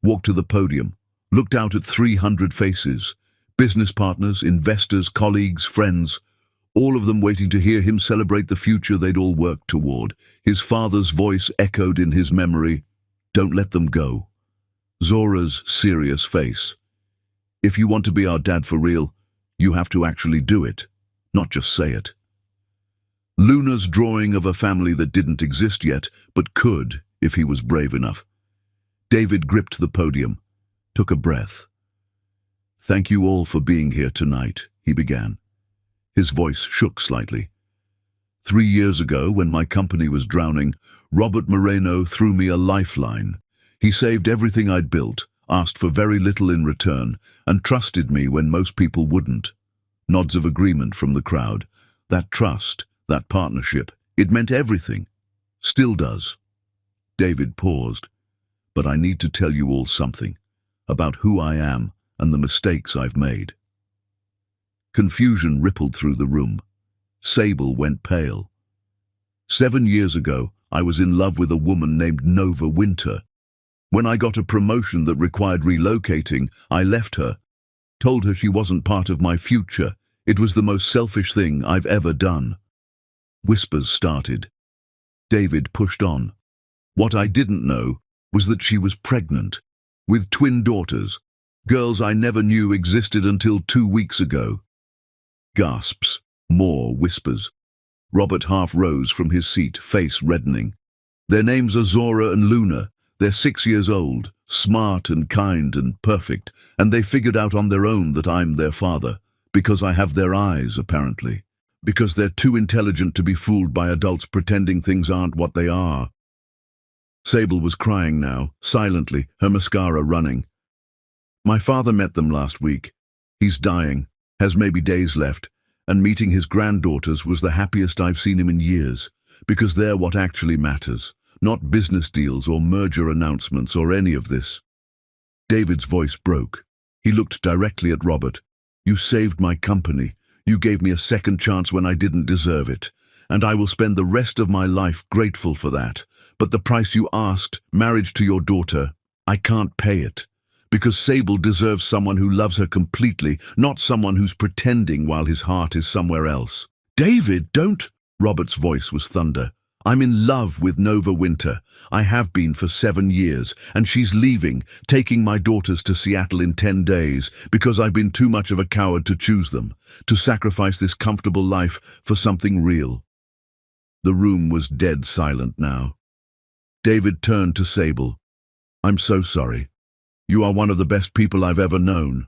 walked to the podium, looked out at 300 faces, business partners, investors, colleagues, friends, all of them waiting to hear him celebrate the future they'd all worked toward. His father's voice echoed in his memory, "Don't let them go." Zora's serious face. "If you want to be our dad for real, you have to actually do it, not just say it." Luna's drawing of a family that didn't exist yet, but could if he was brave enough. David gripped the podium, took a breath. "Thank you all for being here tonight," he began. His voice shook slightly. 3 years ago, when my company was drowning, Robert Moreno threw me a lifeline. He saved everything I'd built, asked for very little in return, and trusted me when most people wouldn't. Nods of agreement from the crowd. That trust, that partnership, it meant everything. Still does. David paused. "But I need to tell you all something, about who I am and the mistakes I've made." Confusion rippled through the room. Sable went pale. 7 years ago, I was in love with a woman named Nova Winter. When I got a promotion that required relocating, I left her, told her she wasn't part of my future. It was the most selfish thing I've ever done. Whispers started. David pushed on. What I didn't know was that she was pregnant, with twin daughters, girls I never knew existed until 2 weeks ago. Gasps, more whispers. Robert half rose from his seat, face reddening. Their names are Zora and Luna. They're 6 years old, smart and kind and perfect, and they figured out on their own that I'm their father, because I have their eyes, apparently. Because they're too intelligent to be fooled by adults pretending things aren't what they are. Sable was crying now, silently, her mascara running. My father met them last week. He's dying, has maybe days left, and meeting his granddaughters was the happiest I've seen him in years, because they're what actually matters, not business deals or merger announcements or any of this. David's voice broke. He looked directly at Robert. You saved my company. You gave me a second chance when I didn't deserve it, and I will spend the rest of my life grateful for that. But the price you asked, marriage to your daughter, I can't pay it. Because Sable deserves someone who loves her completely, not someone who's pretending while his heart is somewhere else. David, don't! Robert's voice was thunder. I'm in love with Nova Winter. I have been for 7 years, and she's leaving, taking my daughters to Seattle in 10 days, because I've been too much of a coward to choose them, to sacrifice this comfortable life for something real. The room was dead silent now. David turned to Sable. I'm so sorry. You are one of the best people I've ever known.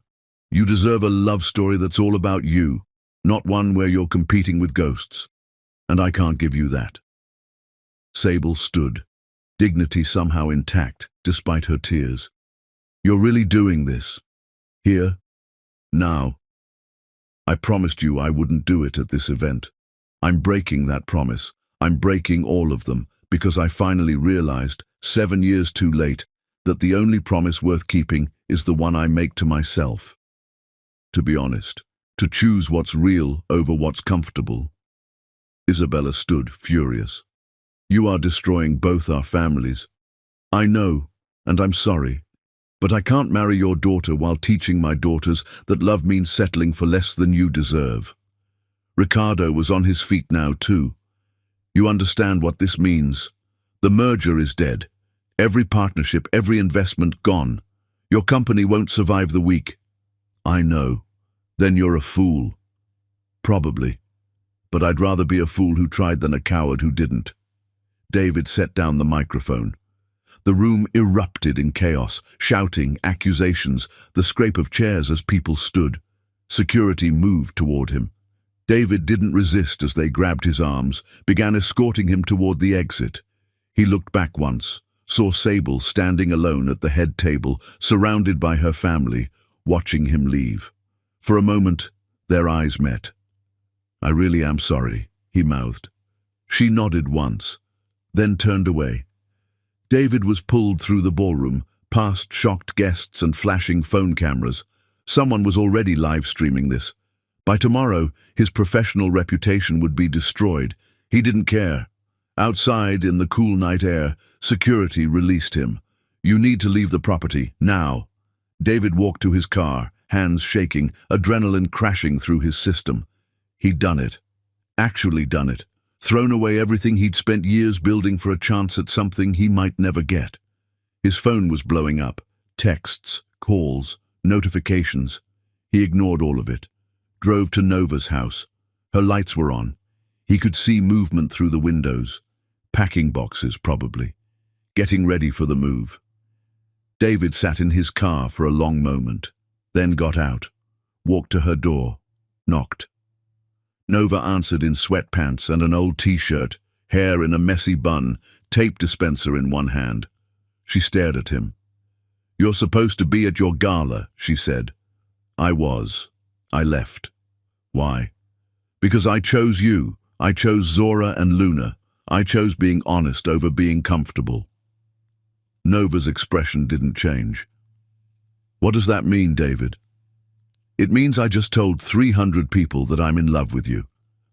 You deserve a love story that's all about you, not one where you're competing with ghosts. And I can't give you that. Sable stood, dignity somehow intact, despite her tears. You're really doing this? Here? Now? I promised you I wouldn't do it at this event. I'm breaking that promise. I'm breaking all of them, because I finally realized, 7 years too late, that the only promise worth keeping is the one I make to myself. To be honest, to choose what's real over what's comfortable. Isabella stood, furious. You are destroying both our families. I know, and I'm sorry, but I can't marry your daughter while teaching my daughters that love means settling for less than you deserve. Ricardo was on his feet now too. You understand what this means. The merger is dead. Every partnership, every investment gone. Your company won't survive the week. I know. Then you're a fool. Probably. But I'd rather be a fool who tried than a coward who didn't. David set down the microphone. The room erupted in chaos, shouting, accusations, the scrape of chairs as people stood. Security moved toward him. David didn't resist as they grabbed his arms, began escorting him toward the exit. He looked back once, saw Sable standing alone at the head table, surrounded by her family, watching him leave. For a moment, their eyes met. I really am sorry, he mouthed. She nodded once, then turned away. David was pulled through the ballroom, past shocked guests and flashing phone cameras. Someone was already live-streaming this. By tomorrow, his professional reputation would be destroyed. He didn't care. Outside, in the cool night air, security released him. You need to leave the property, now. David walked to his car, hands shaking, adrenaline crashing through his system. He'd done it. Actually done it. Thrown away everything he'd spent years building for a chance at something he might never get. His phone was blowing up. Texts, calls, notifications. He ignored all of it. Drove to Nova's house. Her lights were on. He could see movement through the windows. Packing boxes, probably. Getting ready for the move. David sat in his car for a long moment, then got out, walked to her door, knocked. Nova answered in sweatpants and an old t-shirt, hair in a messy bun, tape dispenser in one hand. She stared at him. You're supposed to be at your gala, she said. I was. I left. Why? Because I chose you. I chose Zora and Luna. I chose being honest over being comfortable. Nova's expression didn't change. What does that mean, David? It means I just told 300 people that I'm in love with you,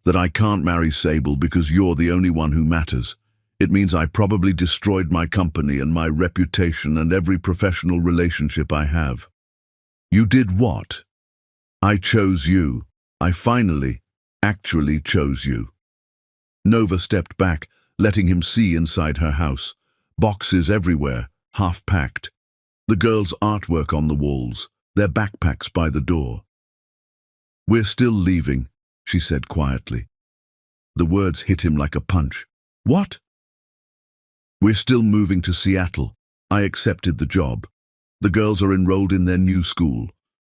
that I can't marry Sable because you're the only one who matters. It means I probably destroyed my company and my reputation and every professional relationship I have. You did what? I chose you. I finally, actually chose you. Nova stepped back, letting him see inside her house. Boxes everywhere, half-packed. The girls' artwork on the walls, their backpacks by the door. We're still leaving, she said quietly. The words hit him like a punch. What? We're still moving to Seattle. I accepted the job. The girls are enrolled in their new school.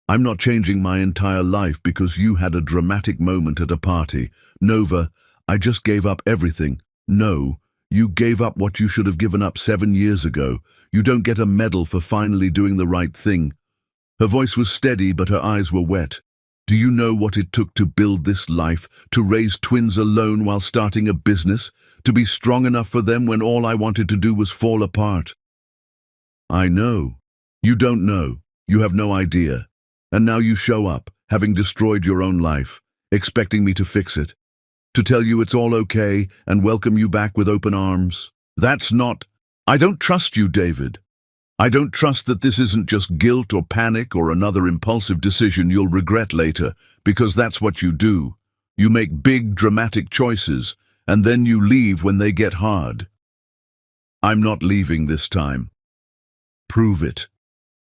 I'm not changing my entire life because you had a dramatic moment at a party. Nova, I just gave up everything. No, you gave up what you should have given up 7 years ago. You don't get a medal for finally doing the right thing. Her voice was steady, but her eyes were wet. Do you know what it took to build this life, to raise twins alone while starting a business, to be strong enough for them when all I wanted to do was fall apart? I know. You don't know. You have no idea. And now you show up, having destroyed your own life, expecting me to fix it, to tell you it's all okay and welcome you back with open arms. That's not... I don't trust you, David. I don't trust that this isn't just guilt or panic or another impulsive decision you'll regret later, because that's what you do. You make big, dramatic choices, and then you leave when they get hard. I'm not leaving this time. Prove it.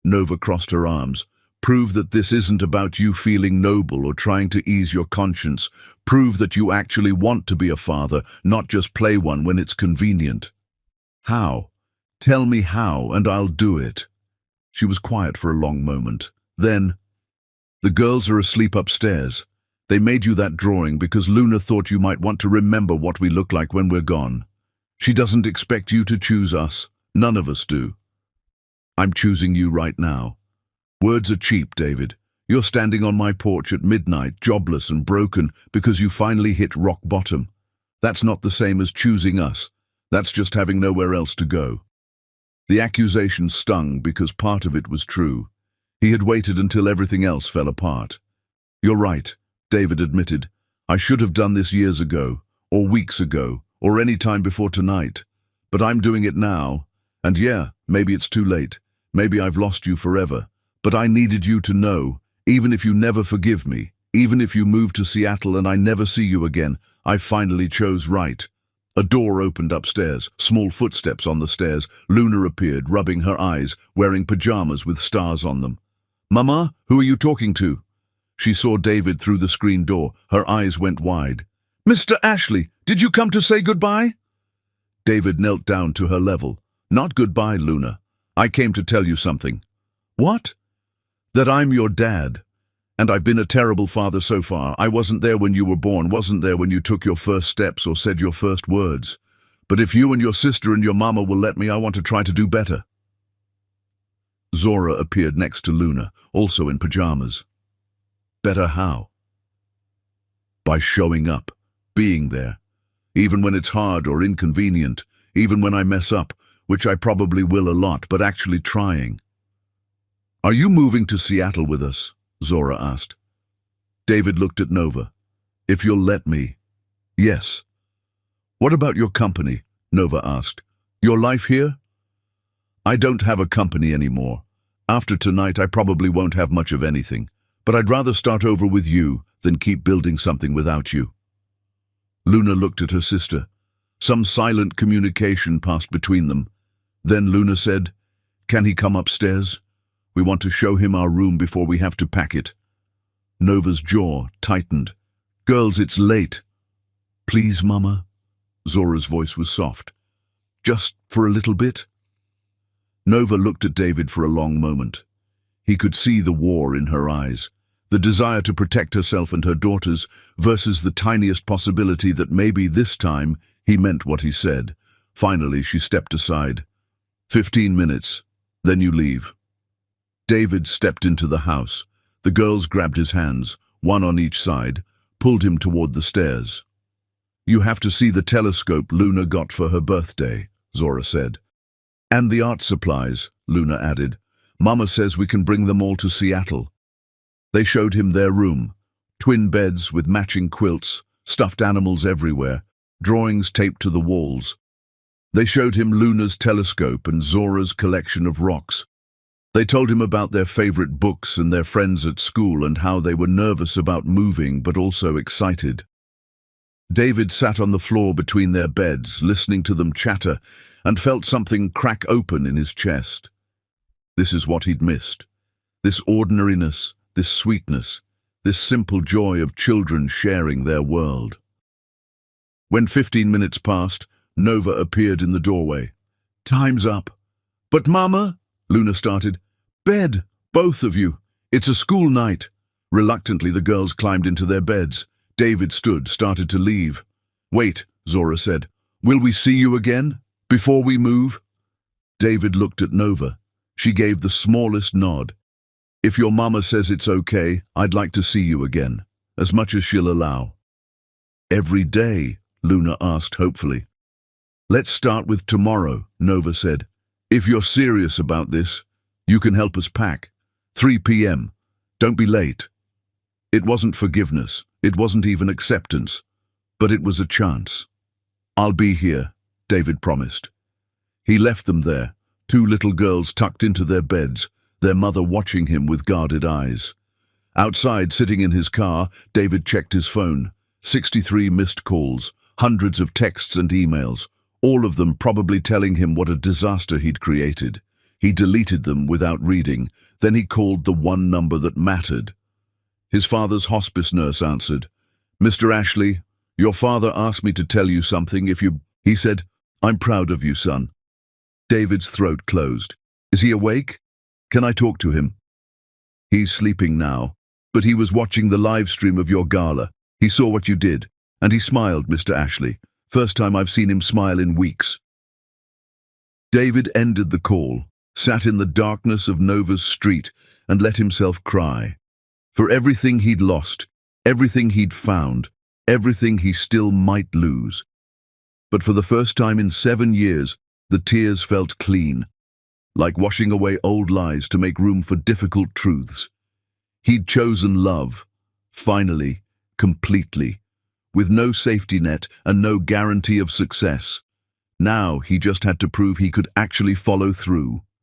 Nova crossed her arms. Prove that this isn't about you feeling noble or trying to ease your conscience. Prove that you actually want to be a father, not just play one when it's convenient. How? Tell me how, and I'll do it. She was quiet for a long moment. Then, the girls are asleep upstairs. They made you that drawing because Luna thought you might want to remember what we look like when we're gone. She doesn't expect you to choose us. None of us do. I'm choosing you right now. Words are cheap, David. You're standing on my porch at midnight, jobless and broken, because you finally hit rock bottom. That's not the same as choosing us. That's just having nowhere else to go. The accusation stung because part of it was true. He had waited until everything else fell apart. You're right, David admitted. I should have done this years ago, or weeks ago, or any time before tonight. But I'm doing it now. And yeah, maybe it's too late. Maybe I've lost you forever. But I needed you to know, even if you never forgive me, even if you move to Seattle and I never see you again, I finally chose right. A door opened upstairs, small footsteps on the stairs. Luna appeared, rubbing her eyes, wearing pajamas with stars on them. Mama, who are you talking to? She saw David through the screen door. Her eyes went wide. Mr. Ashley, did you come to say goodbye? David knelt down to her level. Not goodbye, Luna. I came to tell you something. What? That I'm your dad. And I've been a terrible father so far. I wasn't there when you were born, wasn't there when you took your first steps or said your first words. But if you and your sister and your mama will let me, I want to try to do better. Zora appeared next to Luna, also in pajamas. Better how? By showing up, being there. Even when it's hard or inconvenient, even when I mess up, which I probably will a lot, but actually trying. Are you moving to Seattle with us? Zora asked. David looked at Nova. If you'll let me. Yes. What about your company? Nova asked. Your life here? I don't have a company anymore. After tonight, I probably won't have much of anything, but I'd rather start over with you than keep building something without you. Luna looked at her sister. Some silent communication passed between them. Then Luna said, Can he come upstairs? We want to show him our room before we have to pack it. Nova's jaw tightened. Girls, it's late. Please, Mama. Zora's voice was soft. Just for a little bit. Nova looked at David for a long moment. He could see the war in her eyes, the desire to protect herself and her daughters versus the tiniest possibility that maybe this time he meant what he said. Finally, she stepped aside. 15 minutes, then you leave. David stepped into the house. The girls grabbed his hands, one on each side, pulled him toward the stairs. You have to see the telescope Luna got for her birthday, Zora said. And the art supplies, Luna added. Mama says we can bring them all to Seattle. They showed him their room. Twin beds with matching quilts, stuffed animals everywhere, drawings taped to the walls. They showed him Luna's telescope and Zora's collection of rocks. They told him about their favorite books and their friends at school and how they were nervous about moving but also excited. David sat on the floor between their beds, listening to them chatter, and felt something crack open in his chest. This is what he'd missed. This ordinariness, this sweetness, this simple joy of children sharing their world. When 15 minutes passed, Nova appeared in the doorway. "Time's up." "But Mama," Luna started. "Bed, both of you. It's a school night." Reluctantly, the girls climbed into their beds. David started to leave. "Wait," Zora said. "Will we see you again? Before we move?" David looked at Nova. She gave the smallest nod. "If your mama says it's okay, I'd like to see you again, as much as she'll allow." "Every day?" Luna asked hopefully. "Let's start with tomorrow," Nova said. "If you're serious about this, you can help us pack. 3 p.m. Don't be late." It wasn't forgiveness. It wasn't even acceptance. But it was a chance. "I'll be here," David promised. He left them there, 2 little girls tucked into their beds, their mother watching him with guarded eyes. Outside, sitting in his car, David checked his phone. 63 missed calls, hundreds of texts and emails, all of them probably telling him what a disaster he'd created. He deleted them without reading. Then he called the one number that mattered. His father's hospice nurse answered. "Mr. Ashley, your father asked me to tell you something if you—" He said, "I'm proud of you, son." David's throat closed. "Is he awake? Can I talk to him?" "He's sleeping now, but he was watching the live stream of your gala. He saw what you did, and he smiled, Mr. Ashley. First time I've seen him smile in weeks." David ended the call, sat in the darkness of Nova's street, and let himself cry. For everything he'd lost, everything he'd found, everything he still might lose. But for the first time in 7 years, the tears felt clean, like washing away old lies to make room for difficult truths. He'd chosen love, finally, completely, with no safety net and no guarantee of success. Now he just had to prove he could actually follow through.